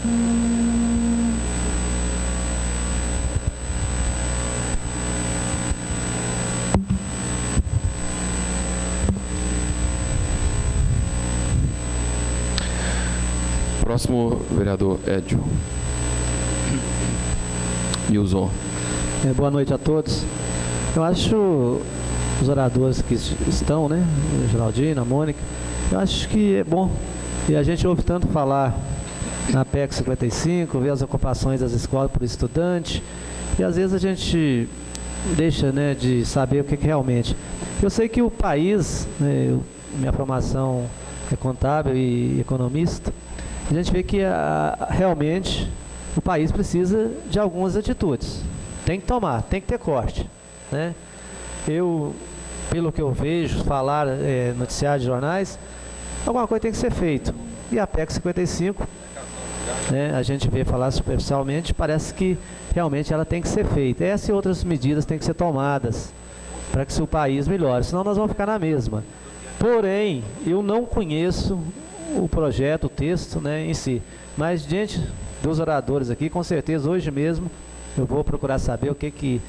Próximo vereador Edio Nilson. Boa noite a todos. Eu acho os oradores que estão, né, o Geraldino, a Mônica, eu acho que é bom. E a gente ouve tanto falar na PEC 55, ver as ocupações das escolas por estudante, e às vezes a gente deixa, né, de saber o que realmente. Eu sei que o país, né, minha formação é contábil e economista, a gente vê que realmente o país precisa de algumas atitudes. Tem que tomar, tem que ter corte, né? Pelo que eu vejo, falar, noticiários de jornais, alguma coisa tem que ser feito. E a PEC 55, né, a gente vê falar superficialmente, parece que realmente ela tem que ser feita. Essas e outras medidas têm que ser tomadas para que o país melhore, senão nós vamos ficar na mesma. Porém, eu não conheço o projeto, o texto, né, em si, mas diante dos oradores aqui, com certeza hoje mesmo eu vou procurar saber o que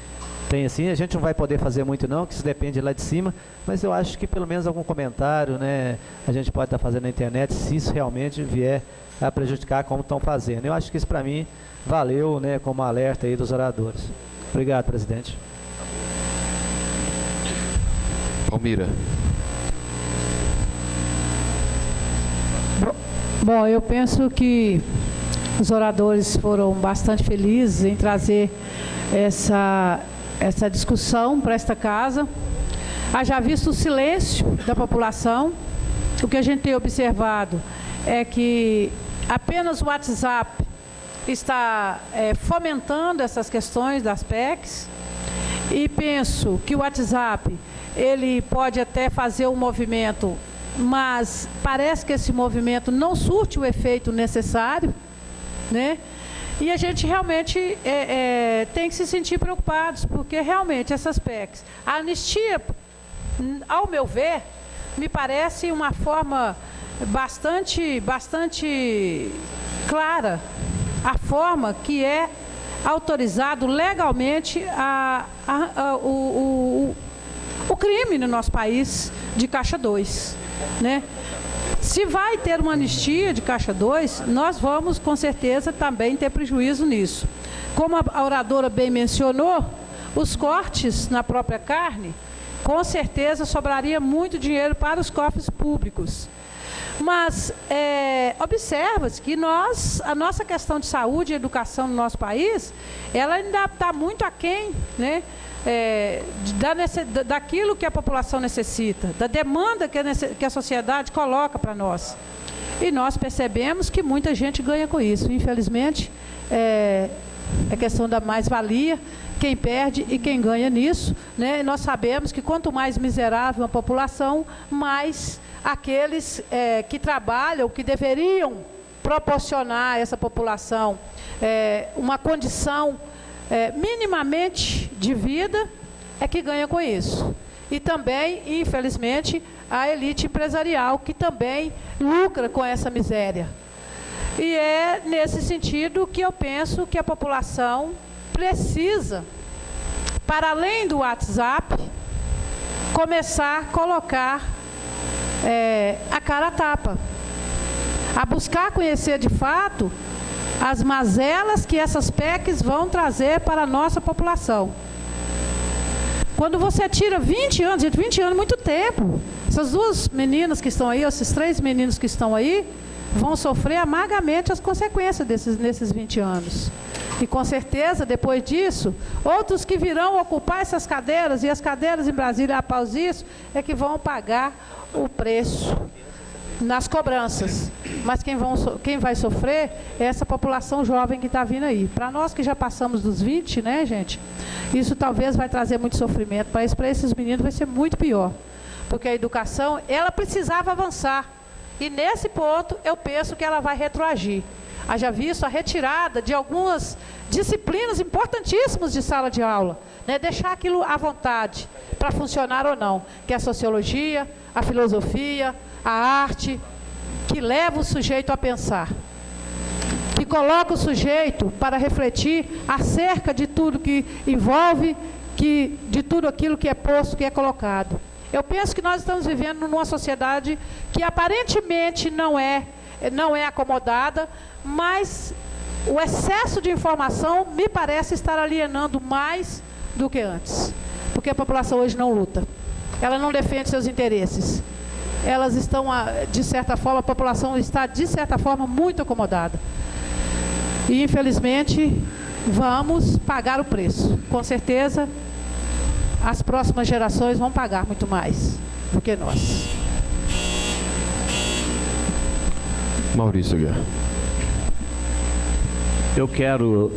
tem assim. A gente não vai poder fazer muito não, que isso depende lá de cima, mas eu acho que pelo menos algum comentário, né, a gente pode estar fazendo na internet, se isso realmente vier a prejudicar como estão fazendo. Eu acho que isso para mim valeu, né, como alerta aí dos oradores. Obrigado, presidente. Palmira. Bom, eu penso que os oradores foram bastante felizes em trazer essa discussão para esta casa. Haja visto o silêncio da população, o que a gente tem observado é que apenas o WhatsApp está fomentando essas questões das PECs, e penso que o WhatsApp ele pode até fazer um movimento, mas parece que esse movimento não surte o efeito necessário, né? E a gente realmente tem que se sentir preocupados, porque realmente essas PECs, a anistia, ao meu ver, me parece uma forma bastante clara, a forma que é autorizado legalmente o crime no nosso país de Caixa 2, né? Se vai ter uma anistia de Caixa 2, nós vamos com certeza também ter prejuízo nisso. Como a oradora bem mencionou, os cortes na própria carne, com certeza sobraria muito dinheiro para os cofres públicos. Mas observa-se que a nossa questão de saúde e educação no nosso país, ela ainda está muito aquém, né, daquilo que a população necessita, da demanda que a sociedade coloca para nós. E nós percebemos que muita gente ganha com isso. Infelizmente, é questão da mais-valia, quem perde e quem ganha nisso, né? Nós sabemos que quanto mais miserável a população, mais aqueles que trabalham, que deveriam proporcionar a essa população uma condição minimamente de vida, é que ganha com isso. E também, infelizmente, a elite empresarial, que também lucra com essa miséria. E é nesse sentido que eu penso que a população precisa, para além do WhatsApp, começar a colocar a cara a tapa, a buscar conhecer de fato as mazelas que essas PECs vão trazer para a nossa população. Quando você tira 20 anos, gente, 20 anos é muito tempo. Essas duas meninas que estão aí, esses 3 meninos que estão aí, vão sofrer amargamente as consequências nesses 20 anos. E com certeza, depois disso, outros que virão ocupar essas cadeiras, e as cadeiras em Brasília, após isso, é que vão pagar o preço nas cobranças. Mas quem vai sofrer é essa população jovem que está vindo aí. Para nós que já passamos dos 20, né, gente, isso talvez vai trazer muito sofrimento. Mas para esses meninos vai ser muito pior. Porque a educação, ela precisava avançar. E nesse ponto, eu penso que ela vai retroagir. Haja visto a retirada de algumas disciplinas importantíssimas de sala de aula, né? Deixar aquilo à vontade, para funcionar ou não, que é a sociologia, a filosofia, a arte, que leva o sujeito a pensar, que coloca o sujeito para refletir acerca de tudo que envolve, de tudo aquilo que é posto, que é colocado. Eu penso que nós estamos vivendo numa sociedade que aparentemente não é acomodada, mas o excesso de informação me parece estar alienando mais do que antes. Porque a população hoje não luta. Ela não defende seus interesses. Elas estão, de certa forma, a população está, de certa forma, muito acomodada. E, infelizmente, vamos pagar o preço. Com certeza, as próximas gerações vão pagar muito mais do que nós. Maurício Guerra. Eu quero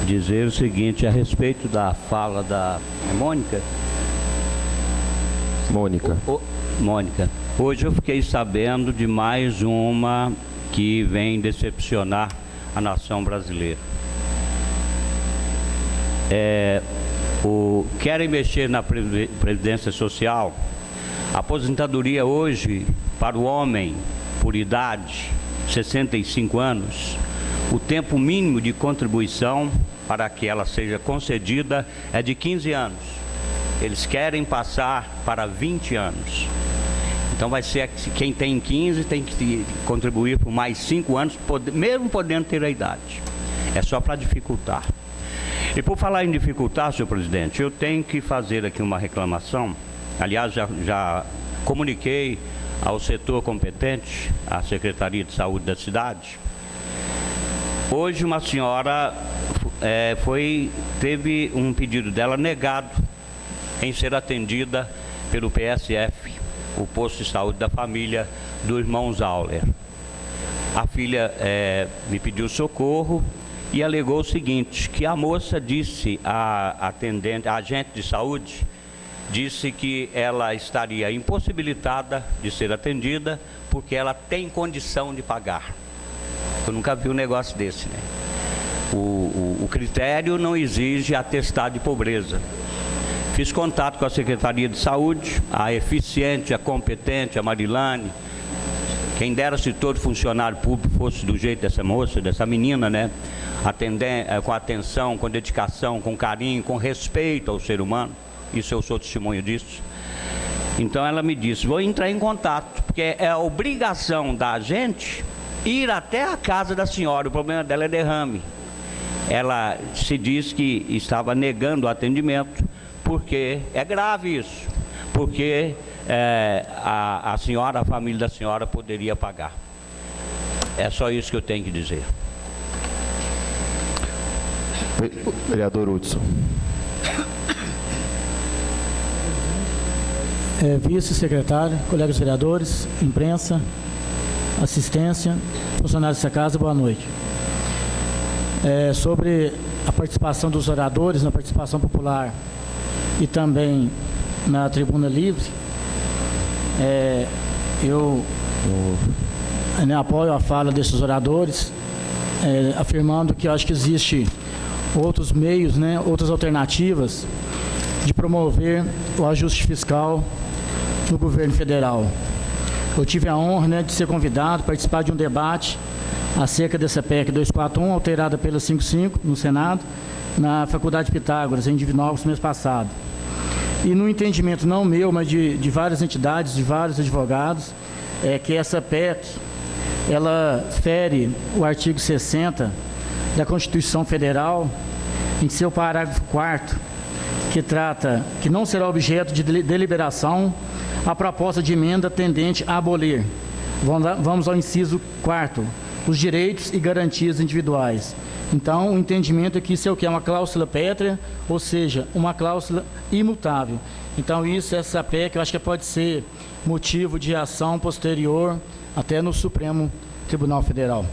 dizer o seguinte a respeito da fala da Mônica. Mônica. Hoje eu fiquei sabendo de mais uma que vem decepcionar a nação brasileira. Querem mexer na Previdência Social. A aposentadoria hoje, para o homem, por idade, 65 anos, o tempo mínimo de contribuição para que ela seja concedida é de 15 anos. Eles querem passar para 20 anos. Então vai ser quem tem 15 tem que contribuir por mais 5 anos, mesmo podendo ter a idade. É só para dificultar. E por falar em dificultar, senhor presidente, eu tenho que fazer aqui uma reclamação. Aliás, já comuniquei ao setor competente, à Secretaria de Saúde da cidade. Hoje uma senhora teve um pedido dela negado em ser atendida pelo PSF, o posto de saúde da família do irmão Zauler. A filha me pediu socorro e alegou o seguinte, que a moça disse, a agente de saúde, disse que ela estaria impossibilitada de ser atendida porque ela tem condição de pagar. Eu nunca vi um negócio desse, né? O critério não exige atestado de pobreza. Fiz contato com a Secretaria de Saúde, a eficiente, a competente, a Marilane. Quem dera se todo funcionário público fosse do jeito dessa moça, dessa menina, né? Com atenção, com dedicação, com carinho, com respeito ao ser humano. Isso eu sou testemunho disso. Então ela me disse, vou entrar em contato, porque é a obrigação da gente ir até a casa da senhora. O problema dela é derrame. Ela se diz que estava negando o atendimento, porque é grave isso, porque a senhora, a família da senhora poderia pagar. É só isso que eu tenho que dizer. Vereador Hudson. Vice-secretário, colegas vereadores, imprensa, assistência, funcionários dessa casa, boa noite. Sobre a participação dos oradores na participação popular e também na tribuna livre, eu apoio a fala desses oradores, afirmando que eu acho que existe outros meios, outras alternativas de promover o ajuste fiscal no governo federal. Eu tive a honra de ser convidado a participar de um debate acerca dessa PEC 241, alterada pela 55 no Senado, na Faculdade Pitágoras, em Divinópolis, mês passado. E no entendimento não meu, mas de várias entidades, de vários advogados, é que essa PEC, ela fere o artigo 60 da Constituição Federal, em seu parágrafo 4º, que trata que não será objeto de deliberação a proposta de emenda tendente a abolir. Vamos ao inciso 4º, os direitos e garantias individuais. Então, o entendimento é que isso é o que? É uma cláusula pétrea, ou seja, uma cláusula imutável. Então, essa PEC, eu acho que pode ser motivo de ação posterior até no Supremo Tribunal Federal.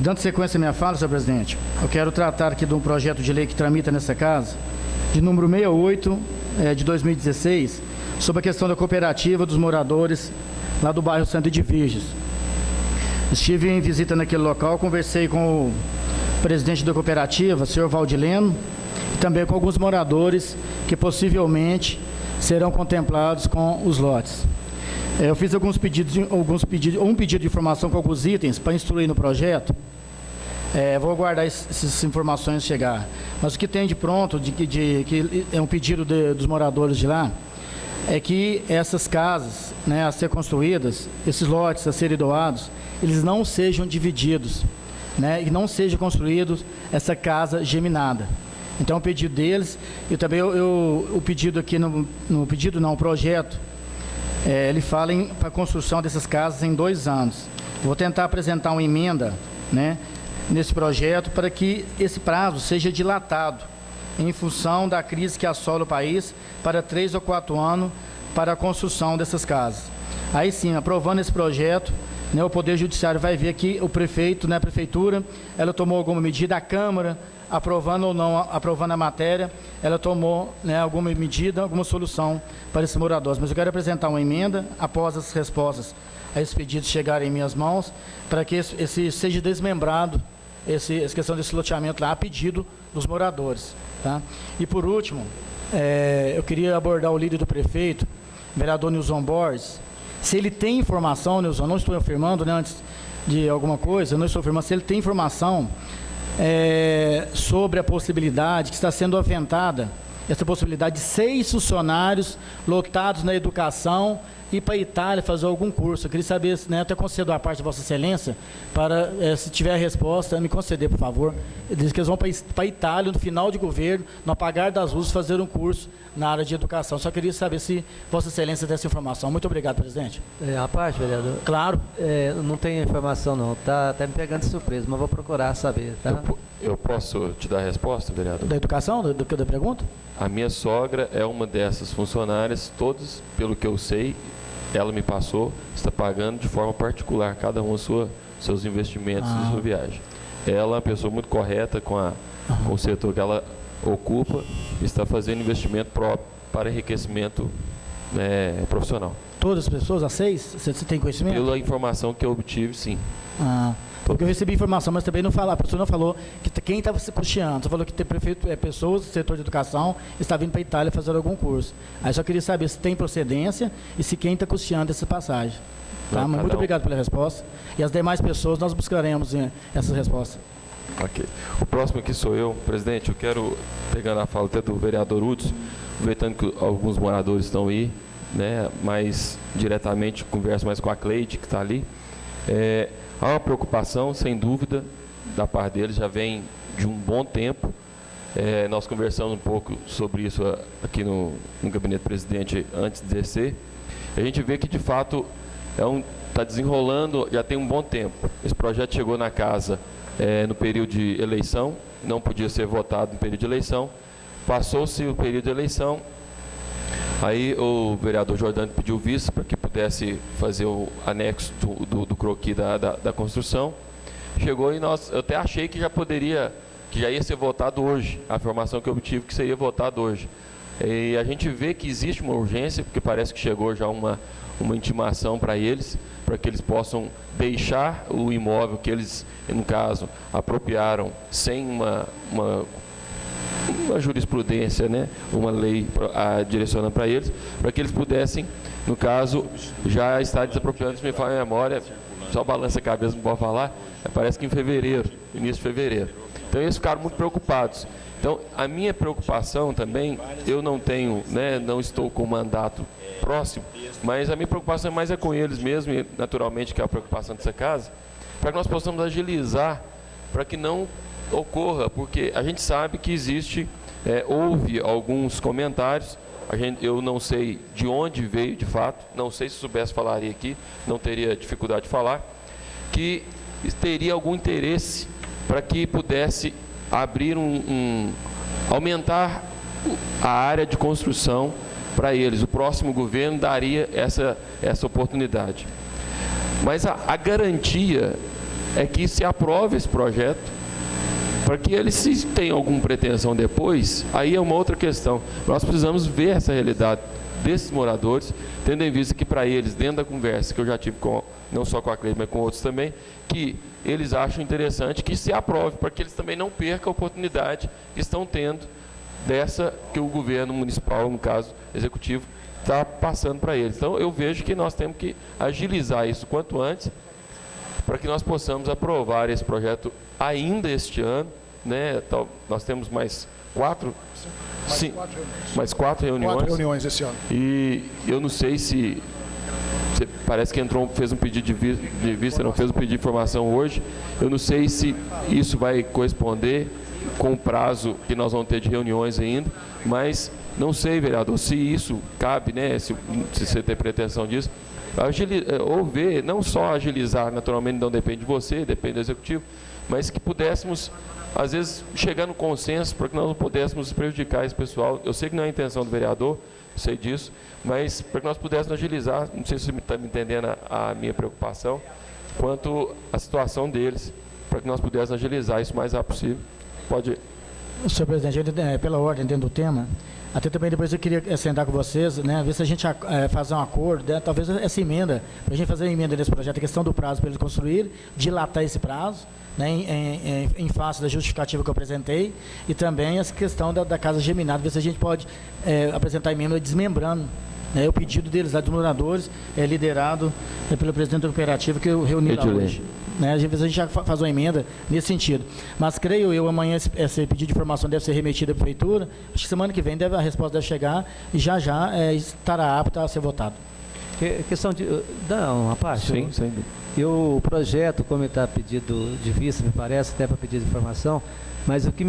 Dando sequência à minha fala, senhor presidente, eu quero tratar aqui de um projeto de lei que tramita nessa casa, de número 68, de 2016, sobre a questão da cooperativa dos moradores lá do bairro Santa Edvíges. Estive em visita naquele local, conversei com o presidente da cooperativa, senhor Valdileno, e também com alguns moradores que possivelmente serão contemplados com os lotes. Eu fiz um pedido de informação com alguns itens para instruir no projeto. Vou aguardar essas informações chegar. Mas o que tem de pronto, que é um pedido dos moradores de lá, é que essas casas, a ser construídas, esses lotes a serem doados, eles não sejam divididos, e não seja construídos essa casa geminada. Então, o pedido deles, e também o pedido aqui, o projeto, ele fala para a construção dessas casas em 2 anos. Vou tentar apresentar uma emenda, nesse projeto, para que esse prazo seja dilatado, em função da crise que assola o país, para 3 ou 4 anos, para a construção dessas casas. Aí sim, aprovando esse projeto, o Poder Judiciário vai ver que o prefeito, a prefeitura, ela tomou alguma medida, a Câmara, aprovando ou não aprovando a matéria, ela tomou alguma medida, alguma solução para esses moradores. Mas eu quero apresentar uma emenda, após as respostas a esses pedidos chegarem em minhas mãos, para que esse seja desmembrado, essa questão desse loteamento lá, a pedido dos moradores. Tá? E por último, eu queria abordar o líder do prefeito, vereador Nilson Borges. Se ele tem informação, Nilson, não estou afirmando antes de alguma coisa, não estou afirmando, se ele tem informação sobre a possibilidade que está sendo aventada, essa possibilidade de 6 funcionários lotados na educação ir para a Itália fazer algum curso. Eu queria saber, até concedo a parte de Vossa Excelência, para, se tiver a resposta, me conceder, por favor. Diz que eles vão para a Itália, no final de governo, no apagar das luzes, fazer um curso na área de educação. Só queria saber se Vossa Excelência tem essa informação. Muito obrigado, presidente. A parte, vereador? Claro. Não tenho informação, não. Tá me pegando de surpresa, mas vou procurar saber. Tá? Eu posso te dar a resposta, vereador? Da educação, da pergunta? A minha sogra é uma dessas funcionárias, todas, pelo que eu sei, ela me passou, está pagando de forma particular, cada um seus investimentos e sua viagem. Ela é uma pessoa muito correta com o setor que ela ocupa, está fazendo investimento próprio para enriquecimento profissional. Todas as pessoas, as 6? Você tem conhecimento? Pela informação que eu obtive, sim. Porque eu recebi informação, mas também a pessoa não falou que quem estava se custeando, só falou que tem pessoas do setor de educação está vindo para a Itália fazer algum curso. Aí só queria saber se tem procedência e se quem está custeando essa passagem. Tá? Muito obrigado pela resposta. E as demais pessoas, nós buscaremos essas respostas. Ok. O próximo aqui sou eu. Presidente, eu quero, pegando a fala até do vereador Hudson, aproveitando que alguns moradores estão aí, mais diretamente, converso mais com a Cleide, que está ali. Há uma preocupação, sem dúvida, da parte deles, já vem de um bom tempo, Nós conversamos um pouco sobre isso aqui no gabinete do presidente antes de descer. A gente vê que, de fato, está desenrolando já tem um bom tempo. Esse projeto chegou na casa no período de eleição, não podia ser votado no período de eleição. Passou-se o período de eleição, aí o vereador Jordano pediu vice para que pudesse fazer o anexo do croquis da construção. Chegou e eu até achei que já ia ser votado hoje, a informação que eu obtive que seria votado hoje. E a gente vê que existe uma urgência, porque parece que chegou já uma intimação para que eles possam deixar o imóvel que eles, no caso, apropriaram sem uma jurisprudência, né? Uma lei direcionando para eles, para que eles pudessem, no caso, já estar desapropriando. Se me fala a memória, só balança a cabeça, não pode falar, parece que em fevereiro, início de fevereiro. Então eles ficaram muito preocupados. Então a minha preocupação também, eu não tenho, né, não estou com mandato próximo, mas a minha preocupação mais é com eles mesmo, e naturalmente que é a preocupação dessa casa, para que nós possamos agilizar, para que não ocorra, porque a gente sabe que houve alguns comentários, eu não sei de onde veio de fato, não sei se soubesse falaria aqui, não teria dificuldade de falar, que teria algum interesse para que pudesse abrir aumentar a área de construção para eles. O próximo governo daria essa oportunidade. Mas a garantia é que se aprove esse projeto, para que eles, se têm alguma pretensão depois, aí é uma outra questão. Nós precisamos ver essa realidade desses moradores, tendo em vista que para eles, dentro da conversa que eu já tive não só com a Cleide, mas com outros também, que eles acham interessante que se aprove, para que eles também não percam a oportunidade que estão tendo dessa que o governo municipal, no caso executivo, está passando para eles. Então eu vejo que nós temos que agilizar isso quanto antes, para que nós possamos aprovar esse projeto ainda este ano, né? Nós temos mais quatro reuniões. 4 reuniões esse ano. E eu não sei se parece que fez um pedido de vista, não fez um pedido de informação hoje. Eu não sei se isso vai corresponder com o prazo que nós vamos ter de reuniões ainda, mas não sei, vereador, se isso cabe, né? Se você tem pretensão disso, ou ver, não só agilizar, naturalmente não depende de você, depende do executivo, mas que pudéssemos, às vezes, chegar no consenso para que nós não pudéssemos prejudicar esse pessoal. Eu sei que não é a intenção do vereador, sei disso, mas para que nós pudéssemos agilizar, não sei se você está me entendendo a minha preocupação, quanto à situação deles, para que nós pudéssemos agilizar isso o mais rápido possível. Pode ir. Senhor presidente, pela ordem dentro do tema, até também depois eu queria sentar com vocês, né, ver se a gente fazer um acordo, né, talvez essa emenda, para a gente fazer a emenda desse projeto, a questão do prazo para eles construir, dilatar esse prazo, né, em face da justificativa que eu apresentei, e também essa questão da casa geminada, ver se a gente pode apresentar a emenda desmembrando, né, o pedido deles, dos moradores, liderado pelo presidente da cooperativa que eu reuni lá hoje. Né, às vezes a gente já faz uma emenda nesse sentido. Mas creio eu, amanhã esse pedido de informação deve ser remetido à prefeitura. Acho que semana que vem a resposta deve chegar e já estará apta a ser votado. Questão de... Não, uma parte. Sim, sim. O projeto, como está pedido de vista, me parece, até para pedir de informação, mas o que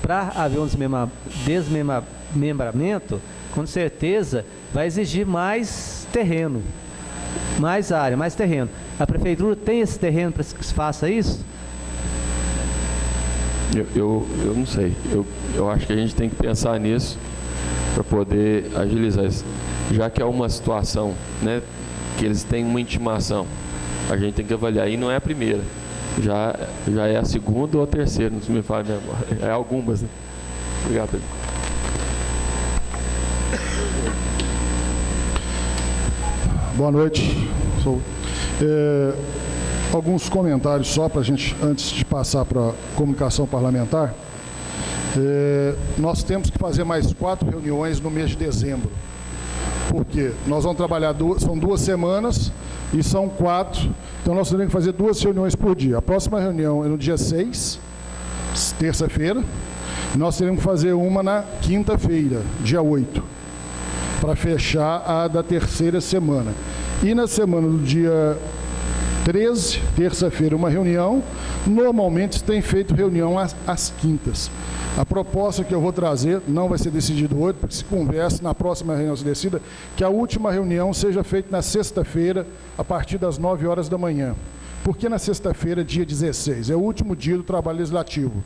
para haver um desmembramento, com certeza vai exigir mais terreno, mais área, mais terreno. A prefeitura tem esse terreno para que se faça isso? Eu não sei. Eu acho que a gente tem que pensar nisso para poder agilizar isso. Já que é uma situação, né, que eles têm uma intimação, a gente tem que avaliar. E não é a primeira. Já é a segunda ou a terceira, não se me fala mesmo. É algumas, né? Obrigado, Pedro. Boa noite. Alguns comentários só para a gente, antes de passar para a comunicação parlamentar. Nós temos que fazer mais 4 reuniões no mês de dezembro. Porque nós vamos trabalhar são 2 semanas e são 4. Então nós teremos que fazer 2 reuniões por dia. A próxima reunião é no dia 6, terça-feira. Nós teremos que fazer uma na quinta-feira, dia 8, para fechar a da terceira semana. E na semana do dia 13, terça-feira, uma reunião. Normalmente se tem feito reunião às quintas. A proposta que eu vou trazer não vai ser decidida hoje, porque se conversa, na próxima reunião se decida, que a última reunião seja feita na sexta-feira, a partir das 9 horas da manhã. Por que na sexta-feira, dia 16? É o último dia do trabalho legislativo.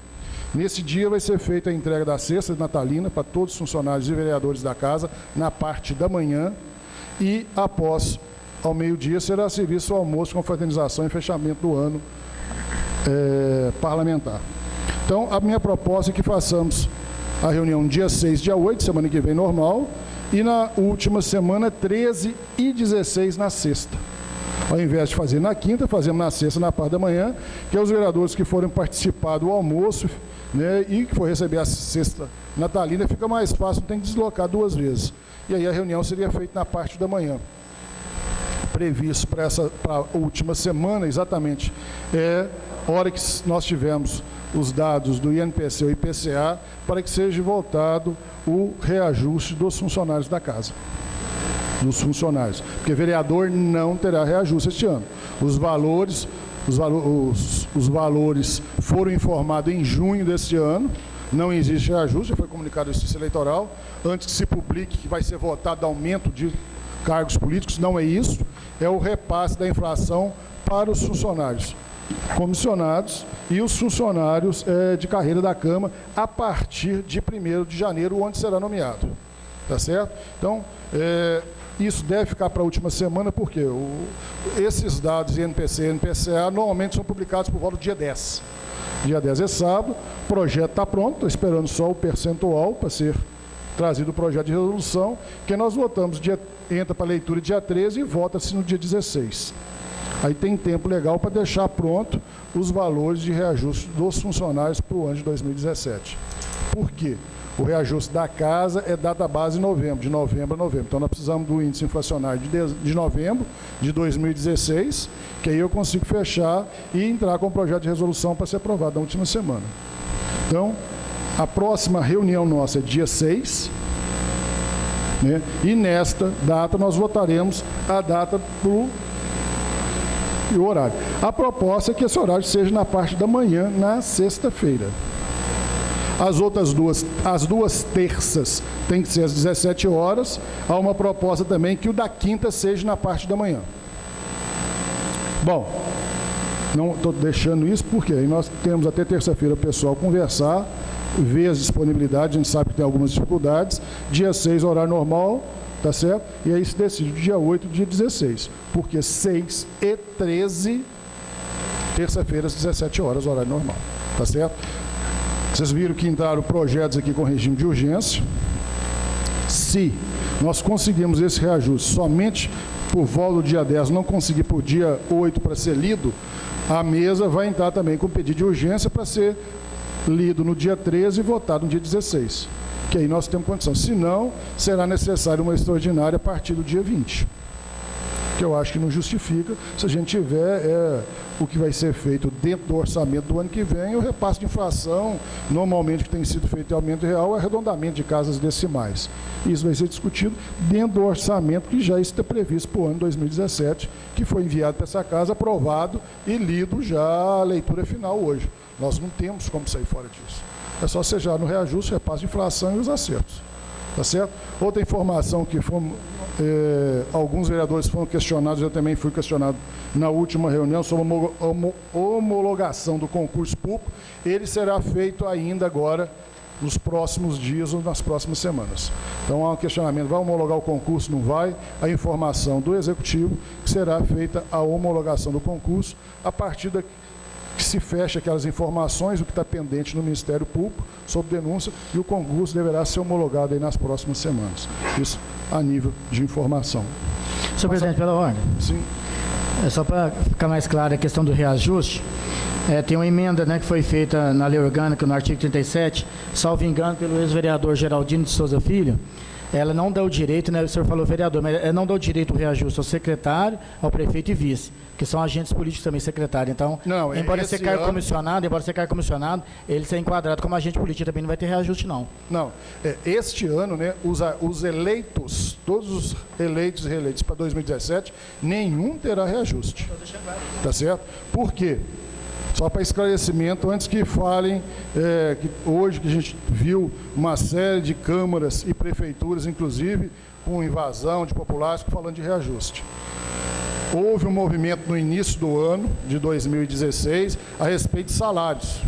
Nesse dia vai ser feita a entrega da cesta natalina para todos os funcionários e vereadores da casa, na parte da manhã, e após, ao meio-dia, será serviço o almoço com fraternização e fechamento do ano parlamentar. Então, a minha proposta é que façamos a reunião dia 6, dia 8, semana que vem normal, e na última semana, 13 e 16, na sexta. Ao invés de fazer na quinta, fazemos na sexta, na parte da manhã, que é os vereadores que forem participar do almoço, né, e que for receber a cesta natalina, fica mais fácil, não tem que deslocar 2 vezes. E aí a reunião seria feita na parte da manhã. Previsto para a última semana, exatamente, hora que nós tivemos os dados do INPC e IPCA, para que seja voltado o reajuste dos funcionários da casa. Dos funcionários. Porque vereador não terá reajuste este ano. Os valores foram informados em junho deste ano, não existe reajuste, já foi comunicado a Justiça Eleitoral, antes que se publique que vai ser votado aumento de cargos políticos, não é isso, é o repasse da inflação para os funcionários comissionados e os funcionários de carreira da Câmara a partir de 1º de janeiro, onde será nomeado. Tá certo? Então, isso deve ficar para a última semana, porque esses dados INPC e INPCA normalmente são publicados por volta do dia 10. Dia 10 é sábado, o projeto está pronto, estou esperando só o percentual para ser trazido o projeto de resolução, que nós votamos, entra para leitura dia 13 e vota-se no dia 16. Aí tem tempo legal para deixar pronto os valores de reajuste dos funcionários para o ano de 2017. Por quê? O reajuste da casa é data base em novembro, de novembro a novembro. Então, nós precisamos do índice inflacionário de novembro de 2016, que aí eu consigo fechar e entrar com o projeto de resolução para ser aprovado na última semana. Então, a próxima reunião nossa é dia 6, né? E nesta data nós votaremos a data e o horário. A proposta é que esse horário seja na parte da manhã, na sexta-feira. As duas terças tem que ser às 17 horas. Há uma proposta também que o da quinta seja na parte da manhã. Bom, não estou deixando isso porque aí nós temos até terça-feira o pessoal conversar, ver as disponibilidades, a gente sabe que tem algumas dificuldades. Dia 6, horário normal, tá certo? E aí se decide dia 8, dia 16, porque 6 e 13, terça-feira às 17 horas, horário normal, tá certo? Vocês viram que entraram projetos aqui com regime de urgência. Se nós conseguimos esse reajuste somente por volta do dia 10, não conseguir por dia 8 para ser lido, a mesa vai entrar também com pedido de urgência para ser lido no dia 13 e votado no dia 16. Que aí nós temos condição. Se não, será necessário uma extraordinária a partir do dia 20. Que eu acho que não justifica se a gente tiver o que vai ser feito dentro do orçamento do ano que vem, o repasse de inflação, normalmente que tem sido feito em aumento real, é arredondamento de casas decimais. Isso vai ser discutido dentro do orçamento que já está previsto para o ano 2017, que foi enviado para essa casa, aprovado e lido já a leitura final hoje. Nós não temos como sair fora disso. É só sejar no reajuste, repasse de inflação e os acertos. Tá certo? Outra informação que alguns vereadores foram questionados, eu também fui questionado na última reunião sobre a homologação do concurso público. Ele será feito ainda agora nos próximos dias ou nas próximas semanas. Então há um questionamento, vai homologar o concurso? Não vai? A informação do Executivo que será feita a homologação do concurso a partir que se fecha aquelas informações, o que está pendente no Ministério Público, sob denúncia, e o concurso deverá ser homologado aí nas próximas semanas. Isso a nível de informação. Senhor presidente, pela ordem. Sim. Só para ficar mais clara a questão do reajuste, tem uma emenda, né, que foi feita na lei orgânica, no artigo 37, salvo engano, pelo ex-vereador Geraldino de Souza Filho. Ela não dá o direito, né, o senhor falou vereador, mas ela não dá o direito ao reajuste ao secretário, ao prefeito e vice, que são agentes políticos também, secretário. Então, embora ser cargo comissionado, ele ser enquadrado como agente político também não vai ter reajuste, não. Não. Este ano, né, os eleitos, todos os eleitos e reeleitos para 2017, nenhum terá reajuste. Tá certo? Por quê? Só para esclarecimento, antes que falem, que hoje que a gente viu uma série de câmaras e prefeituras, inclusive com invasão de populares, falando de reajuste. Houve um movimento no início do ano, de 2016, a respeito de salários.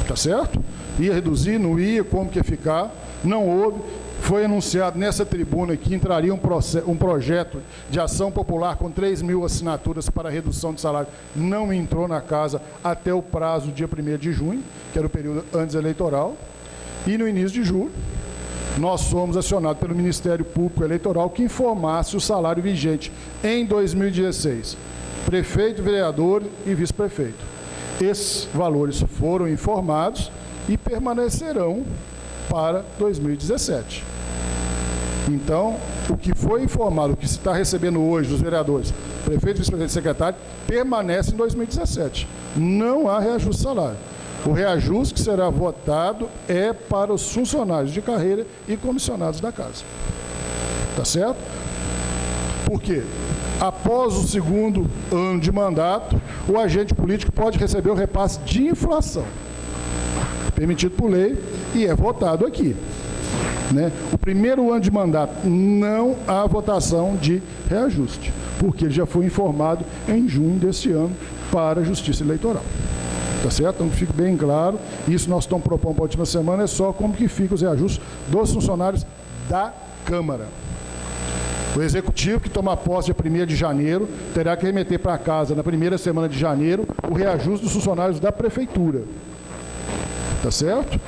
Tá certo? Ia reduzir, não ia, como que ia ficar? Não houve. Foi anunciado nessa tribuna que entraria um projeto de ação popular com 3.000 assinaturas para redução de salário. Não entrou na casa até o prazo do dia 1º de junho, que era o período antes eleitoral. E no início de julho, nós somos acionados pelo Ministério Público Eleitoral que informasse o salário vigente em 2016. Prefeito, vereador e vice-prefeito. Esses valores foram informados e permanecerão para 2017. Então, o que foi informado, o que se está recebendo hoje dos vereadores, prefeito, vice-prefeito e secretário, permanece em 2017. Não há reajuste de salário. O reajuste que será votado é para os funcionários de carreira e comissionados da casa. Tá certo? Por quê? Após o 2º ano de mandato, o agente político pode receber o repasse de inflação, permitido por lei, e é votado aqui. Né? O 1º ano de mandato não há votação de reajuste, porque ele já foi informado em junho desse ano para a Justiça Eleitoral. Tá certo? Então fique bem claro, isso nós estamos propondo para a última semana, é só como que ficam os reajustes dos funcionários da Câmara. O Executivo, que toma posse dia 1º de janeiro, terá que remeter para casa, na primeira semana de janeiro, o reajuste dos funcionários da Prefeitura. Tá certo?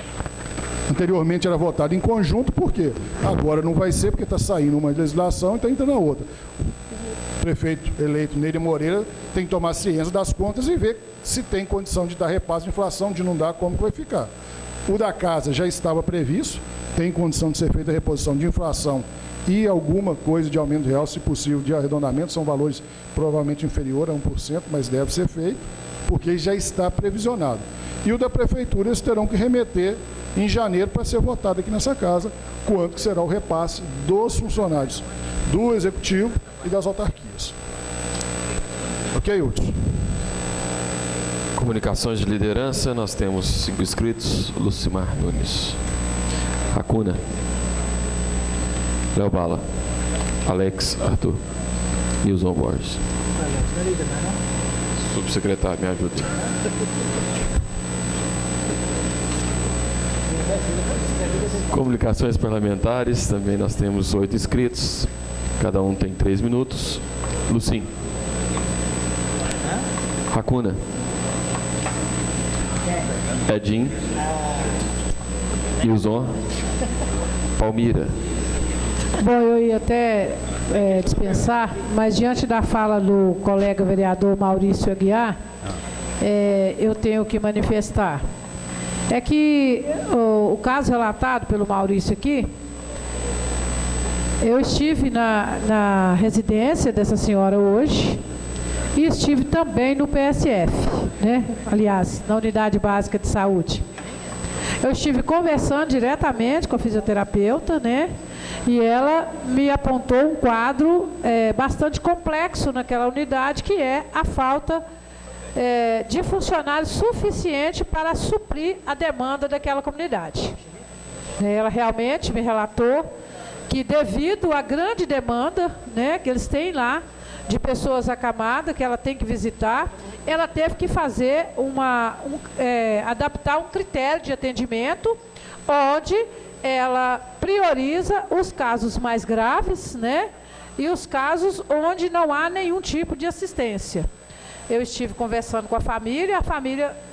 Anteriormente era votado em conjunto, por quê? Agora não vai ser, porque está saindo uma legislação e está entrando a outra. O prefeito eleito Nery Moreira tem que tomar ciência das contas e ver se tem condição de dar repasse de inflação, de não dar, como que vai ficar. O da casa já estava previsto, tem condição de ser feita a reposição de inflação e alguma coisa de aumento real, se possível, de arredondamento, são valores provavelmente inferior a 1%, mas deve ser feito, porque já está previsionado. E o da Prefeitura, eles terão que remeter em janeiro para ser votado aqui nessa casa, quanto que será o repasse dos funcionários do Executivo e das autarquias. Ok, Hudson? Comunicações de liderança, nós temos 5 inscritos. Lucimar Nunes, Racuna, Léo Bala, Alex Arthur, Nilson Borges. Subsecretário, me ajuda. Comunicações parlamentares, também nós temos 8 inscritos, cada um tem 3 minutos. Lucim, Racuna, Edinho, Ilson, Palmira. Bom, eu ia até dispensar, mas diante da fala do colega vereador Maurício Aguiar, eu tenho que manifestar. É que o caso relatado pelo Maurício aqui, eu estive na residência dessa senhora hoje e estive também no PSF, né? Aliás, na Unidade Básica de Saúde. Eu estive conversando diretamente com a fisioterapeuta, né? E ela me apontou um quadro bastante complexo naquela unidade, que é a falta de funcionários suficiente para suprir a demanda daquela comunidade. Ela realmente me relatou que, devido à grande demanda, né, que eles têm lá, de pessoas acamadas, que ela tem que visitar, ela teve que fazer adaptar um critério de atendimento, onde ela prioriza os casos mais graves, né, e os casos onde não há nenhum tipo de assistência. Eu estive conversando com a família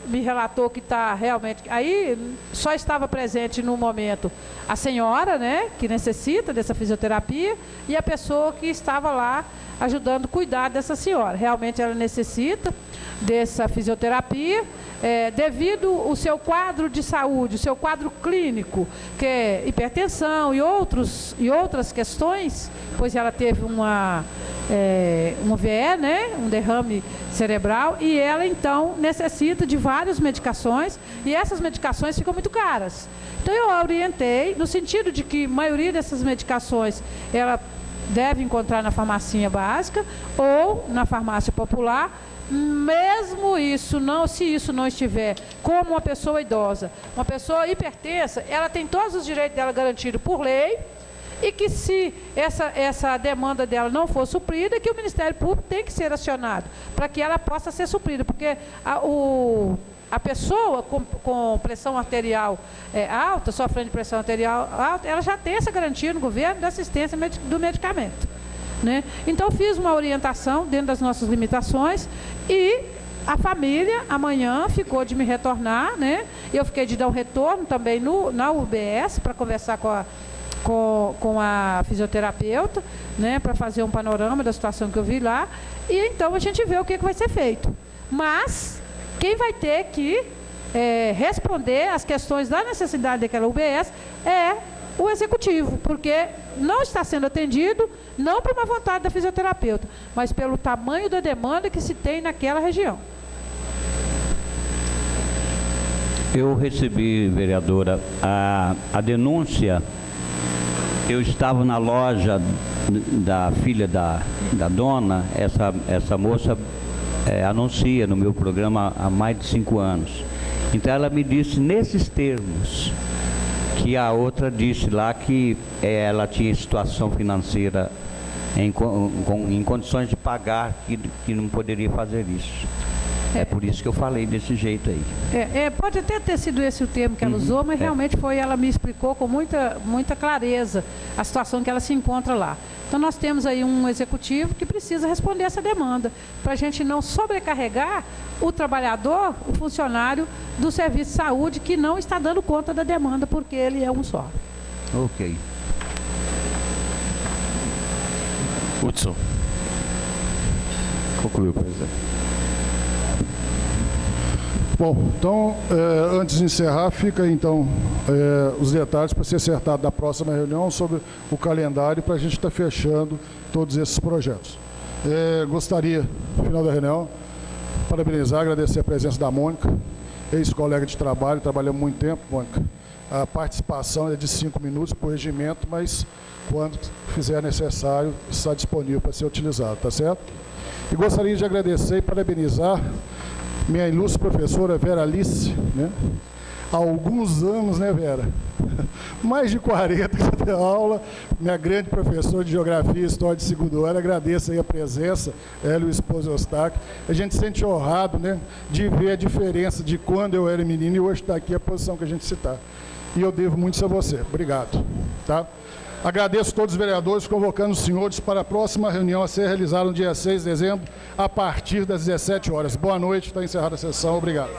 me relatou que está realmente... Aí só estava presente no momento a senhora, né, que necessita dessa fisioterapia, e a pessoa que estava lá ajudando a cuidar dessa senhora. Realmente ela necessita dessa fisioterapia, devido ao seu quadro de saúde, o seu quadro clínico, que é hipertensão e outras questões, pois ela teve um VE, né, um derrame cerebral, e ela então necessita de várias medicações, e essas medicações ficam muito caras. Então eu a orientei no sentido de que a maioria dessas medicações ela deve encontrar na farmacinha básica ou na farmácia popular. Mesmo isso não, se isso não estiver, como uma pessoa idosa, uma pessoa hipertensa, ela tem todos os direitos dela garantidos por lei, e que se essa demanda dela não for suprida, que o Ministério Público tem que ser acionado para que ela possa ser suprida, porque a pessoa com pressão arterial alta, sofrendo de pressão arterial alta, ela já tem essa garantia no governo da assistência do medicamento, né? Então, fiz uma orientação dentro das nossas limitações e a família, amanhã, ficou de me retornar, né? Eu fiquei de dar um retorno também na UBS para conversar com a fisioterapeuta, né? Para fazer um panorama da situação que eu vi lá. E então a gente vê o que vai ser feito. Mas quem vai ter que responder às questões da necessidade daquela UBS é o executivo, porque não está sendo atendido, não por uma vontade da fisioterapeuta, mas pelo tamanho da demanda que se tem naquela região. Eu recebi, vereadora, a denúncia. Eu estava na loja da filha da dona, essa moça anuncia no meu programa há mais de 5 anos. Então ela me disse nesses termos, que a outra disse lá que ela tinha situação financeira em condições de pagar, que não poderia fazer isso. É por isso que eu falei desse jeito aí. Pode até ter sido esse o termo que ela usou, mas realmente ela me explicou com muita clareza a situação que ela se encontra lá. Então nós temos aí um executivo que precisa responder essa demanda, para a gente não sobrecarregar o trabalhador, o funcionário do serviço de saúde, que não está dando conta da demanda, porque ele é um só. Ok. Hudson. Concluiu, presidente. Bom, então, antes de encerrar, fica então os detalhes para ser acertado da próxima reunião sobre o calendário, para a gente estar fechando todos esses projetos. Gostaria, no final da reunião, parabenizar, agradecer a presença da Mônica, ex-colega de trabalho, trabalhamos muito tempo, Mônica. A participação é de 5 minutos por regimento, mas quando fizer necessário, está disponível para ser utilizado, tá certo? E gostaria de agradecer e parabenizar minha ilustre professora Vera Alice, né? Há alguns anos, né, Vera? Mais de 40 que deu aula, minha grande professora de Geografia e História de segundo ano. Agradeço aí a presença, ela e o esposo Eustáquio. A gente se sente honrado, né, de ver a diferença de quando eu era menino e hoje está aqui a posição que a gente se está. E eu devo muito isso a você. Obrigado. Tá? Agradeço a todos os vereadores, convocando os senhores para a próxima reunião a ser realizada no dia 6 de dezembro, a partir das 17 horas. Boa noite, está encerrada a sessão. Obrigado.